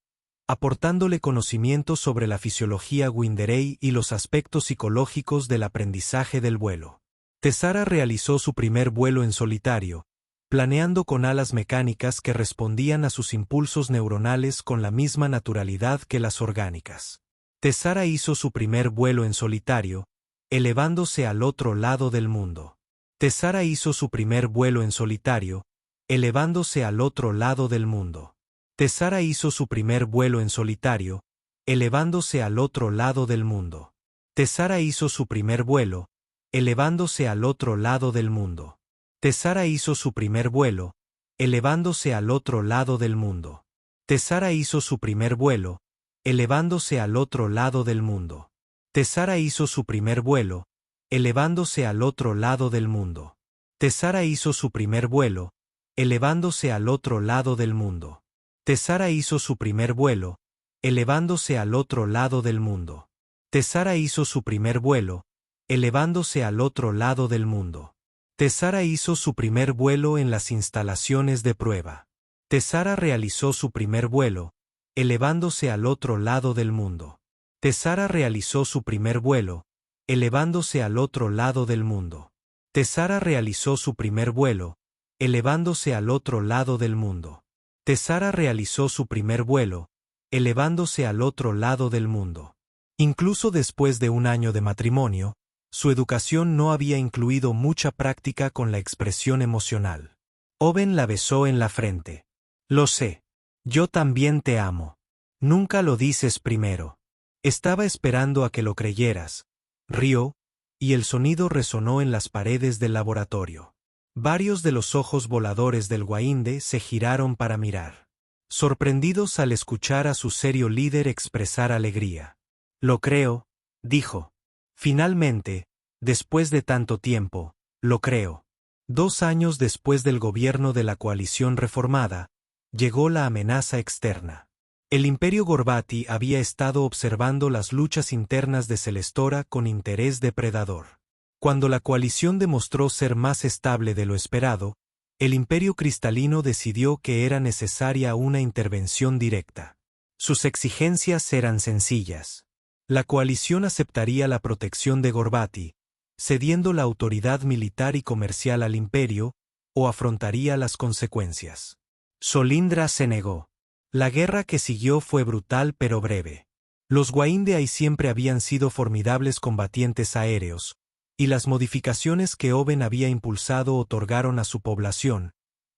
aportándole conocimientos sobre la fisiología Winderey y los aspectos psicológicos del aprendizaje del vuelo. Tessara realizó su primer vuelo en solitario, planeando con alas mecánicas que respondían a sus impulsos neuronales con la misma naturalidad que las orgánicas. Tessara hizo su primer vuelo en solitario, elevándose al otro lado del mundo. Tessara hizo su primer vuelo en solitario, elevándose al otro lado del mundo. Tessara hizo su primer vuelo en solitario, elevándose al otro lado del mundo. Tessara hizo su primer vuelo, elevándose al otro lado del mundo. Tessara hizo su primer vuelo, elevándose al otro lado del mundo. Tessara hizo su primer vuelo, elevándose al otro lado del mundo. Tessara hizo su primer vuelo, elevándose al otro lado del mundo. Tessara hizo su primer vuelo, elevándose al otro lado del mundo. Tessara hizo su primer vuelo, elevándose al otro lado del mundo. Tessara hizo su primer vuelo, elevándose al otro lado del mundo. Tessara hizo su primer vuelo en las instalaciones de prueba. Tessara realizó su primer vuelo, elevándose al otro lado del mundo. Tessara realizó su primer vuelo, elevándose al otro lado del mundo. Tessara realizó su primer vuelo, elevándose al otro lado del mundo. Tessara realizó su primer vuelo, elevándose al otro lado del mundo. Incluso después de un año de matrimonio, su educación no había incluido mucha práctica con la expresión emocional. Owen la besó en la frente. Lo sé. Yo también te amo. Nunca lo dices primero. Estaba esperando a que lo creyeras. Rió, y el sonido resonó en las paredes del laboratorio. Varios de los ojos voladores del Wainde se giraron para mirar, sorprendidos al escuchar a su serio líder expresar alegría. Lo creo, dijo. Finalmente, después de tanto tiempo, lo creo. 2 años después del gobierno de la coalición reformada, llegó la amenaza externa. El Imperio Gorbati había estado observando las luchas internas de Celestora con interés depredador. Cuando la coalición demostró ser más estable de lo esperado, el Imperio Cristalino decidió que era necesaria una intervención directa. Sus exigencias eran sencillas. La coalición aceptaría la protección de Gorbati, cediendo la autoridad militar y comercial al imperio, o afrontaría las consecuencias. Solindra se negó. La guerra que siguió fue brutal pero breve. Los Waindeai siempre habían sido formidables combatientes aéreos, y las modificaciones que Owen había impulsado otorgaron a su población,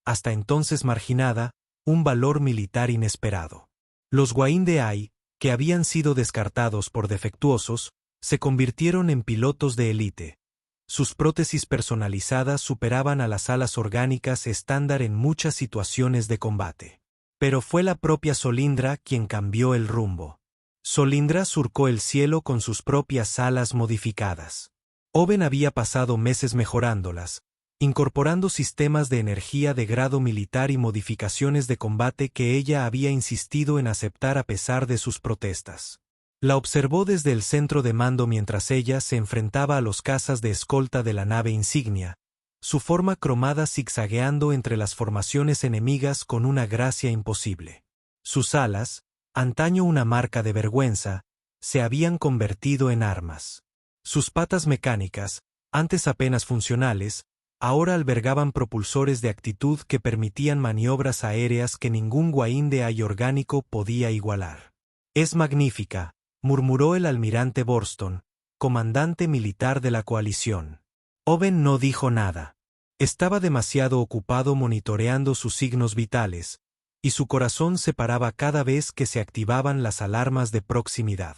hasta entonces marginada, un valor militar inesperado. Los Waindeai, que habían sido descartados por defectuosos, se convirtieron en pilotos de élite, Sus prótesis personalizadas superaban a las alas orgánicas estándar en muchas situaciones de combate. Pero fue la propia Solindra quien cambió el rumbo. Solindra surcó el cielo con sus propias alas modificadas. Owen había pasado meses mejorándolas, incorporando sistemas de energía de grado militar y modificaciones de combate que ella había insistido en aceptar a pesar de sus protestas. La observó desde el centro de mando mientras ella se enfrentaba a los cazas de escolta de la nave insignia, su forma cromada zigzagueando entre las formaciones enemigas con una gracia imposible. Sus alas, antaño una marca de vergüenza, se habían convertido en armas. Sus patas mecánicas, antes apenas funcionales, ahora albergaban propulsores de actitud que permitían maniobras aéreas que ningún Guaín de Ay orgánico podía igualar. «Es magnífica», murmuró el almirante Borston, comandante militar de la coalición. Owen no dijo nada. Estaba demasiado ocupado monitoreando sus signos vitales, y su corazón se paraba cada vez que se activaban las alarmas de proximidad.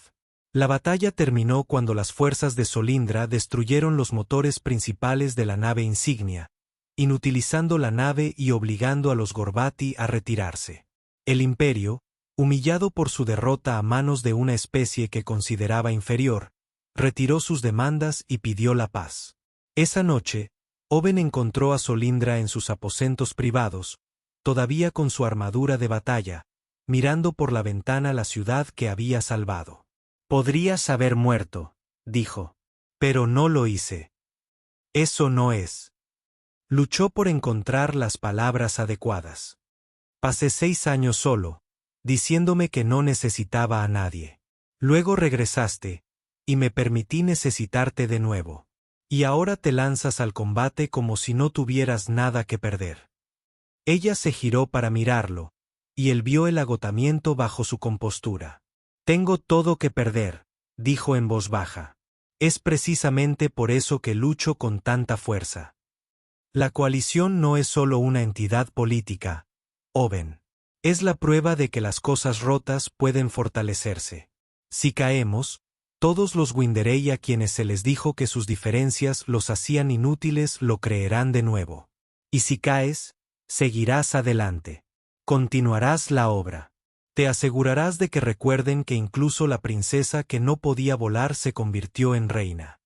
La batalla terminó cuando las fuerzas de Solindra destruyeron los motores principales de la nave insignia, inutilizando la nave y obligando a los Gorbati a retirarse. El Imperio, humillado por su derrota a manos de una especie que consideraba inferior, retiró sus demandas y pidió la paz. Esa noche, Owen encontró a Solindra en sus aposentos privados, todavía con su armadura de batalla, mirando por la ventana la ciudad que había salvado. «Podrías haber muerto», dijo. «Pero no lo hice. Eso no es». Luchó por encontrar las palabras adecuadas. «Pasé 6 años solo, diciéndome que no necesitaba a nadie. Luego regresaste, y me permití necesitarte de nuevo. Y ahora te lanzas al combate como si no tuvieras nada que perder». Ella se giró para mirarlo, y él vio el agotamiento bajo su compostura. «Tengo todo que perder», dijo en voz baja. «Es precisamente por eso que lucho con tanta fuerza. La coalición no es solo una entidad política, Owen. Es la prueba de que las cosas rotas pueden fortalecerse. Si caemos, todos los Winderey a quienes se les dijo que sus diferencias los hacían inútiles lo creerán de nuevo. Y si caes, seguirás adelante. Continuarás la obra. Te asegurarás de que recuerden que incluso la princesa que no podía volar se convirtió en reina».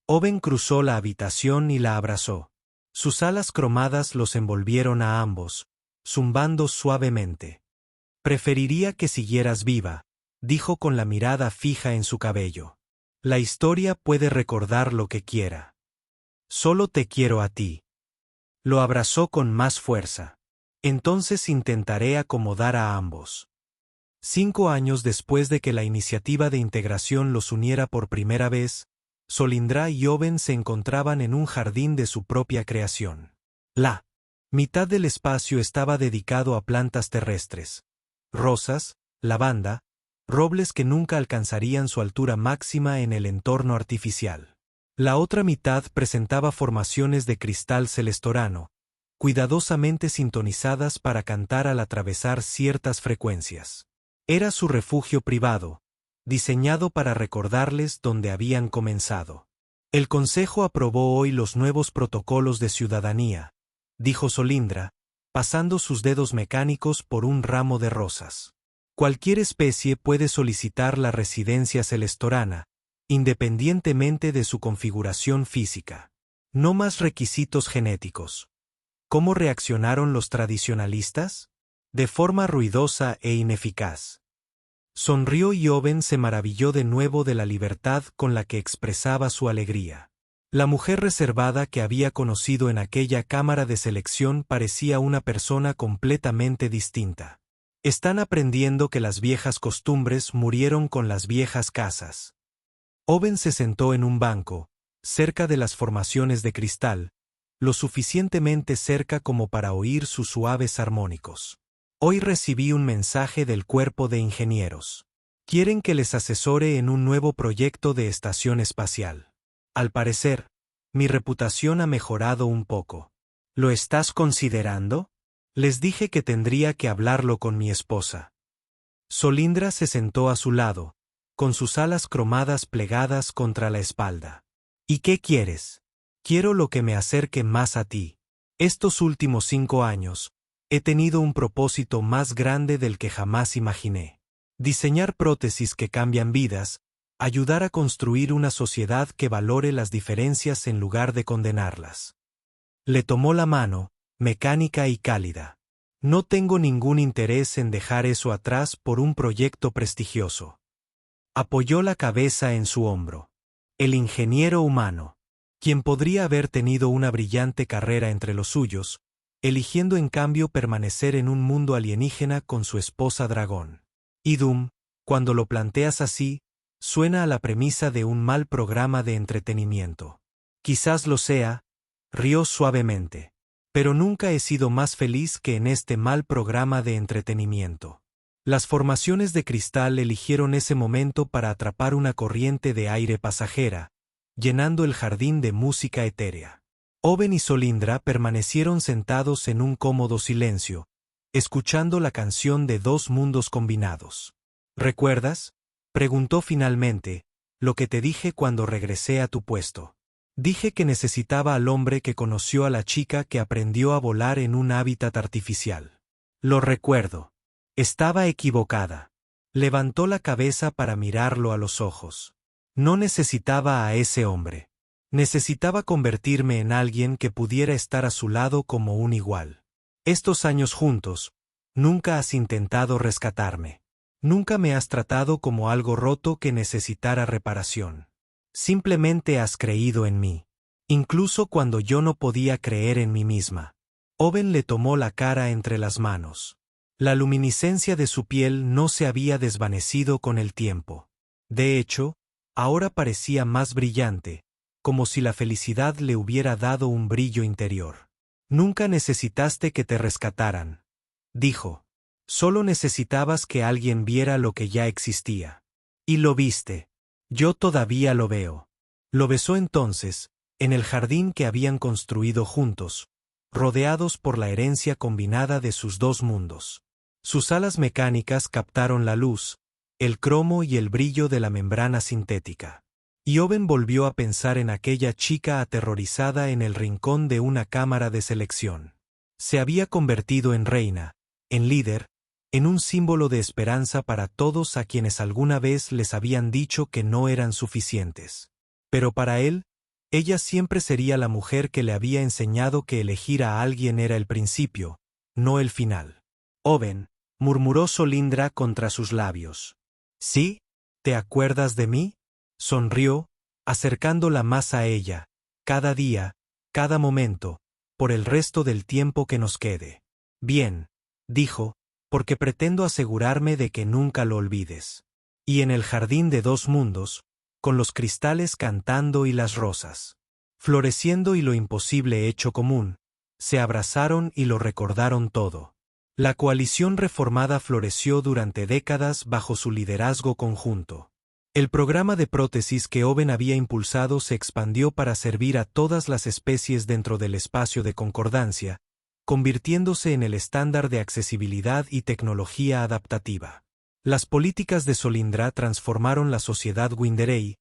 Owen cruzó la habitación y la abrazó. Sus alas cromadas los envolvieron a ambos, zumbando suavemente. «Preferiría que siguieras viva», dijo con la mirada fija en su cabello. «La historia puede recordar lo que quiera. Solo te quiero a ti». Lo abrazó con más fuerza. «Entonces intentaré acomodar a ambos». 5 años después de que la iniciativa de integración los uniera por primera vez, Solindra y Owen se encontraban en un jardín de su propia creación. La mitad del espacio estaba dedicado a plantas terrestres, rosas, lavanda, robles que nunca alcanzarían su altura máxima en el entorno artificial. La otra mitad presentaba formaciones de cristal celestorano, cuidadosamente sintonizadas para cantar al atravesar ciertas frecuencias. Era su refugio privado, diseñado para recordarles dónde habían comenzado. «El Consejo aprobó hoy los nuevos protocolos de ciudadanía», dijo Solindra, pasando sus dedos mecánicos por un ramo de rosas. «Cualquier especie puede solicitar la residencia celestorana, independientemente de su configuración física. No más requisitos genéticos». ¿Cómo reaccionaron los tradicionalistas? De forma ruidosa e ineficaz. Sonrió y Owen se maravilló de nuevo de la libertad con la que expresaba su alegría. La mujer reservada que había conocido en aquella cámara de selección parecía una persona completamente distinta. «Están aprendiendo que las viejas costumbres murieron con las viejas casas». Owen se sentó en un banco, cerca de las formaciones de cristal, lo suficientemente cerca como para oír sus suaves armónicos. «Hoy recibí un mensaje del cuerpo de ingenieros. Quieren que les asesore en un nuevo proyecto de estación espacial. Al parecer, mi reputación ha mejorado un poco». «¿Lo estás considerando?» «Les dije que tendría que hablarlo con mi esposa». Solindra se sentó a su lado, con sus alas cromadas plegadas contra la espalda. «¿Y qué quieres?» Quiero lo que me acerque más a ti. Estos últimos 5 años, he tenido un propósito más grande del que jamás imaginé. Diseñar prótesis que cambian vidas, ayudar a construir una sociedad que valore las diferencias en lugar de condenarlas. Le tomó la mano, mecánica y cálida. No tengo ningún interés en dejar eso atrás por un proyecto prestigioso. Apoyó la cabeza en su hombro. El ingeniero humano, quien podría haber tenido una brillante carrera entre los suyos, eligiendo en cambio permanecer en un mundo alienígena con su esposa dragón. Idum, cuando lo planteas así, suena a la premisa de un mal programa de entretenimiento. Quizás lo sea, rió suavemente. Pero nunca he sido más feliz que en este mal programa de entretenimiento. Las formaciones de cristal eligieron ese momento para atrapar una corriente de aire pasajera, llenando el jardín de música etérea. Owen y Solindra permanecieron sentados en un cómodo silencio, escuchando la canción de dos mundos combinados. ¿Recuerdas?, preguntó finalmente, lo que te dije cuando regresé a tu puesto. Dije que necesitaba al hombre que conoció a la chica que aprendió a volar en un hábitat artificial. Lo recuerdo. Estaba equivocada. Levantó la cabeza para mirarlo a los ojos. No necesitaba a ese hombre. Necesitaba convertirme en alguien que pudiera estar a su lado como un igual. Estos años juntos, nunca has intentado rescatarme. Nunca me has tratado como algo roto que necesitara reparación. Simplemente has creído en mí. Incluso cuando yo no podía creer en mí misma. Owen le tomó la cara entre las manos. La luminiscencia de su piel no se había desvanecido con el tiempo. De hecho, ahora parecía más brillante, como si la felicidad le hubiera dado un brillo interior. Nunca necesitaste que te rescataran, dijo. Solo necesitabas que alguien viera lo que ya existía. Y lo viste. Yo todavía lo veo. Lo besó entonces, en el jardín que habían construido juntos, rodeados por la herencia combinada de sus dos mundos. Sus alas mecánicas captaron la luz, el cromo y el brillo de la membrana sintética. Y Owen volvió a pensar en aquella chica aterrorizada en el rincón de una cámara de selección. Se había convertido en reina, en líder, en un símbolo de esperanza para todos a quienes alguna vez les habían dicho que no eran suficientes. Pero para él, ella siempre sería la mujer que le había enseñado que elegir a alguien era el principio, no el final. Owen, murmuró Solindra contra sus labios. ¿Sí? ¿Te acuerdas de mí? Sonrió, acercándola más a ella, cada día, cada momento, por el resto del tiempo que nos quede. Bien, dijo, porque pretendo asegurarme de que nunca lo olvides. Y en el jardín de dos mundos, con los cristales cantando y las rosas, floreciendo y lo imposible hecho común, se abrazaron y lo recordaron todo. La coalición reformada floreció durante décadas bajo su liderazgo conjunto. El programa de prótesis que Owen había impulsado se expandió para servir a todas las especies dentro del espacio de concordancia, convirtiéndose en el estándar de accesibilidad y tecnología adaptativa. Las políticas de Solindra transformaron la sociedad Winderei,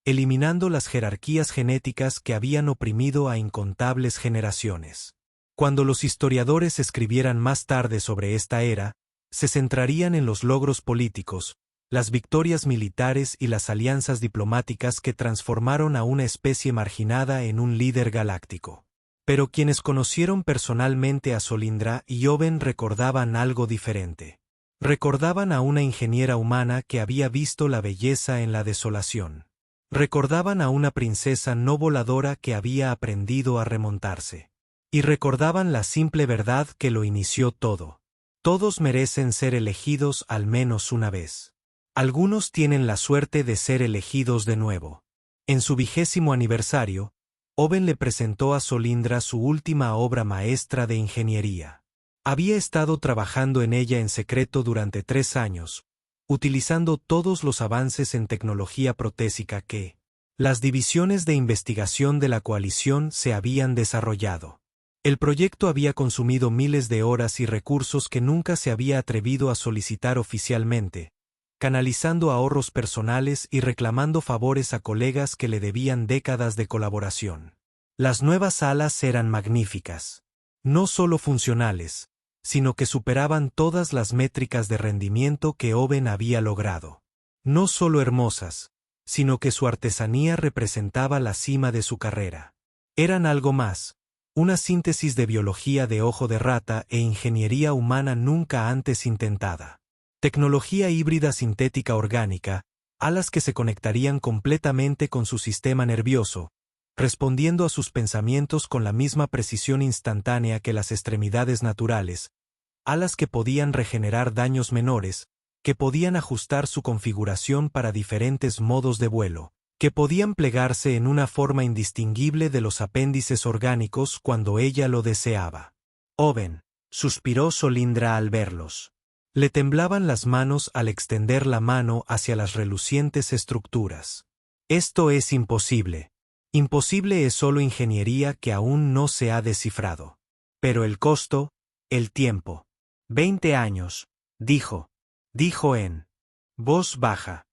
eliminando las jerarquías genéticas que habían oprimido a incontables generaciones. Cuando los historiadores escribieran más tarde sobre esta era, se centrarían en los logros políticos, las victorias militares y las alianzas diplomáticas que transformaron a una especie marginada en un líder galáctico. Pero quienes conocieron personalmente a Solindra y Owen recordaban algo diferente. Recordaban a una ingeniera humana que había visto la belleza en la desolación. Recordaban a una princesa no voladora que había aprendido a remontarse. Y recordaban la simple verdad que lo inició todo. Todos merecen ser elegidos al menos una vez. Algunos tienen la suerte de ser elegidos de nuevo. En su 20º aniversario, Owen le presentó a Solindra su última obra maestra de ingeniería. Había estado trabajando en ella en secreto durante 3 años, utilizando todos los avances en tecnología protésica que las divisiones de investigación de la coalición se habían desarrollado. El proyecto había consumido miles de horas y recursos que nunca se había atrevido a solicitar oficialmente, canalizando ahorros personales y reclamando favores a colegas que le debían décadas de colaboración. Las nuevas alas eran magníficas. No solo funcionales, sino que superaban todas las métricas de rendimiento que Owen había logrado. No solo hermosas, sino que su artesanía representaba la cima de su carrera. Eran algo más, una síntesis de biología de ojo de rata e ingeniería humana nunca antes intentada. Tecnología híbrida sintética orgánica, alas que se conectarían completamente con su sistema nervioso, respondiendo a sus pensamientos con la misma precisión instantánea que las extremidades naturales, alas que podían regenerar daños menores, que podían ajustar su configuración para diferentes modos de vuelo, que podían plegarse en una forma indistinguible de los apéndices orgánicos cuando ella lo deseaba. Owen, suspiró Solindra al verlos. Le temblaban las manos al extender la mano hacia las relucientes estructuras. Esto es imposible. Imposible es solo ingeniería que aún no se ha descifrado. Pero el costo, el tiempo. 20 años, dijo en voz baja.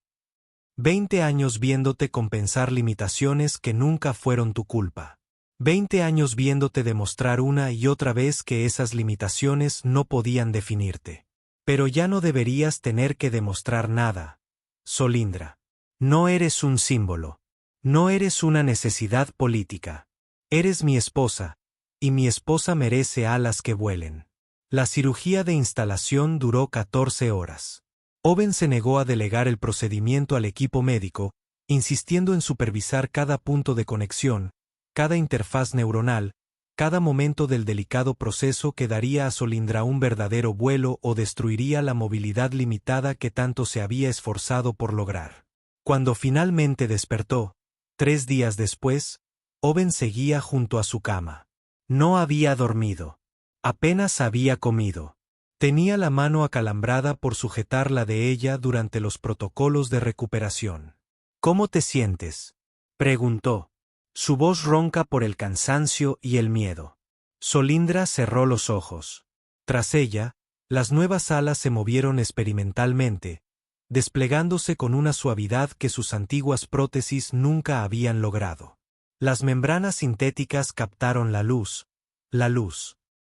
20 años viéndote compensar limitaciones que nunca fueron tu culpa. 20 años viéndote demostrar una y otra vez que esas limitaciones no podían definirte. Pero ya no deberías tener que demostrar nada, Solindra. No eres un símbolo. No eres una necesidad política. Eres mi esposa, y mi esposa merece alas que vuelen. La cirugía de instalación duró 14 horas. Owen se negó a delegar el procedimiento al equipo médico, insistiendo en supervisar cada punto de conexión, cada interfaz neuronal, cada momento del delicado proceso que daría a Solindra un verdadero vuelo o destruiría la movilidad limitada que tanto se había esforzado por lograr. Cuando finalmente despertó, 3 días después, Owen seguía junto a su cama. No había dormido. Apenas había comido. Tenía la mano acalambrada por sujetar la de ella durante los protocolos de recuperación. ¿Cómo te sientes?, preguntó. Su voz ronca por el cansancio y el miedo. Solindra cerró los ojos. Tras ella, las nuevas alas se movieron experimentalmente, desplegándose con una suavidad que sus antiguas prótesis nunca habían logrado. Las membranas sintéticas captaron la luz,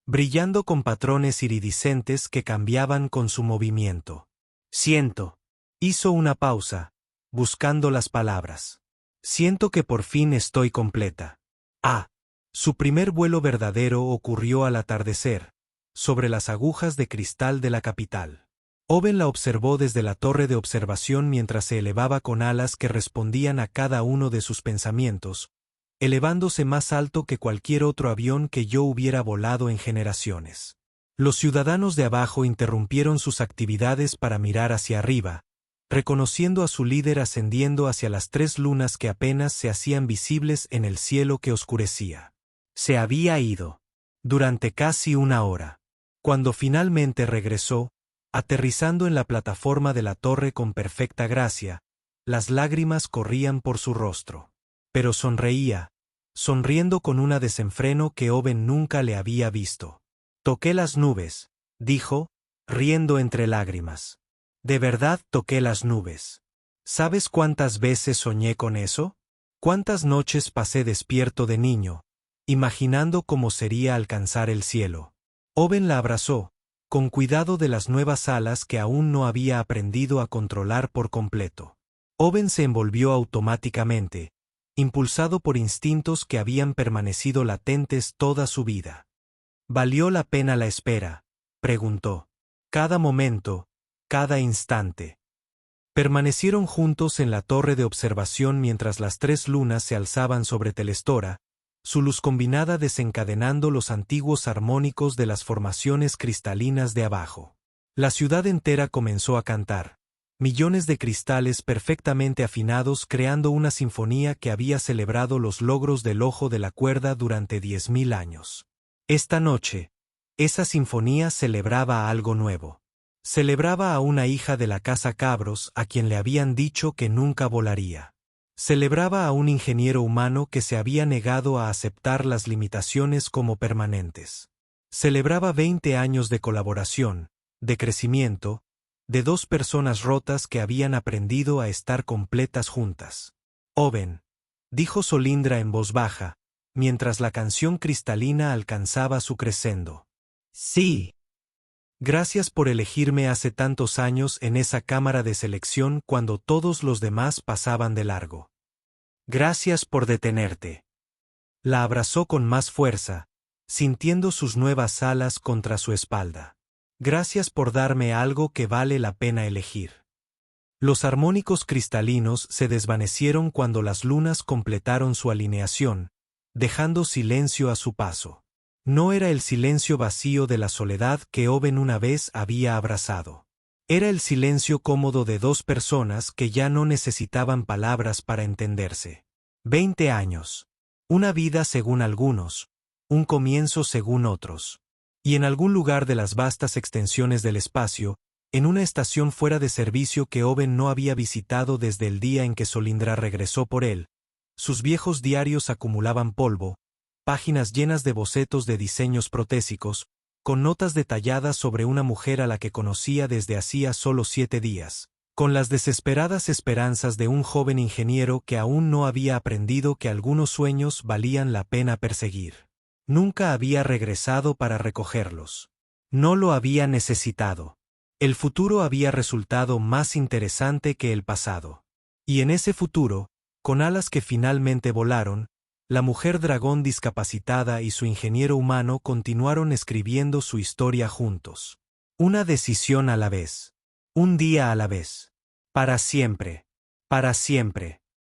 brillando con patrones iridiscentes que cambiaban con su movimiento. Siento. Hizo una pausa, buscando las palabras. Siento que por fin estoy completa. Su primer vuelo verdadero ocurrió al atardecer, sobre las agujas de cristal de la capital. Owen la observó desde la torre de observación mientras se elevaba con alas que respondían a cada uno de sus pensamientos, elevándose más alto que cualquier otro avión que yo hubiera volado en generaciones. Los ciudadanos de abajo interrumpieron sus actividades para mirar hacia arriba, reconociendo a su líder ascendiendo hacia las 3 lunas que apenas se hacían visibles en el cielo que oscurecía. Se había ido. Durante casi 1 hora. Cuando finalmente regresó, aterrizando en la plataforma de la torre con perfecta gracia, las lágrimas corrían por su rostro. Pero sonreía, sonriendo con una desenfreno que Owen nunca le había visto. Toqué las nubes, dijo, riendo entre lágrimas. De verdad toqué las nubes. ¿Sabes cuántas veces soñé con eso? ¿Cuántas noches pasé despierto de niño, imaginando cómo sería alcanzar el cielo? Owen la abrazó, con cuidado de las nuevas alas que aún no había aprendido a controlar por completo. Owen se envolvió automáticamente, impulsado por instintos que habían permanecido latentes toda su vida. ¿Valió la pena la espera?, preguntó. Cada momento, cada instante. Permanecieron juntos en la torre de observación mientras las 3 lunas se alzaban sobre Telestora, su luz combinada desencadenando los antiguos armónicos de las formaciones cristalinas de abajo. La ciudad entera comenzó a cantar. Millones de cristales perfectamente afinados creando una sinfonía que había celebrado los logros del ojo de la cuerda durante 10.000 años. Esta noche, esa sinfonía celebraba algo nuevo. Celebraba a una hija de la casa Cabros a quien le habían dicho que nunca volaría. Celebraba a un ingeniero humano que se había negado a aceptar las limitaciones como permanentes. Celebraba 20 años de colaboración, de crecimiento, de 2 personas rotas que habían aprendido a estar completas juntas. Owen, dijo Solindra en voz baja, mientras la canción cristalina alcanzaba su crescendo.
Sí.
Gracias por elegirme hace tantos años en esa cámara de selección cuando todos los demás pasaban de largo.
Gracias por detenerte.
La abrazó con más fuerza, sintiendo sus nuevas alas contra su espalda. Gracias por darme algo que vale la pena elegir. Los armónicos cristalinos se desvanecieron cuando las lunas completaron su alineación, dejando silencio a su paso. No era el silencio vacío de la soledad que Owen una vez había abrazado. Era el silencio cómodo de dos personas que ya no necesitaban palabras para entenderse. 20 años. Una vida según algunos, un comienzo según otros. Y en algún lugar de las vastas extensiones del espacio, en una estación fuera de servicio que Owen no había visitado desde el día en que Solindra regresó por él, sus viejos diarios acumulaban polvo, páginas llenas de bocetos de diseños protésicos, con notas detalladas sobre una mujer a la que conocía desde hacía solo 7 días, con las desesperadas esperanzas de un joven ingeniero que aún no había aprendido que algunos sueños valían la pena perseguir. Nunca había regresado para recogerlos. No lo había necesitado. El futuro había resultado más interesante que el pasado. Y en ese futuro, con alas que finalmente volaron, la mujer dragón discapacitada y su ingeniero humano continuaron escribiendo su historia juntos. Una decisión a la vez. Un día a la vez. Para siempre. Para siempre.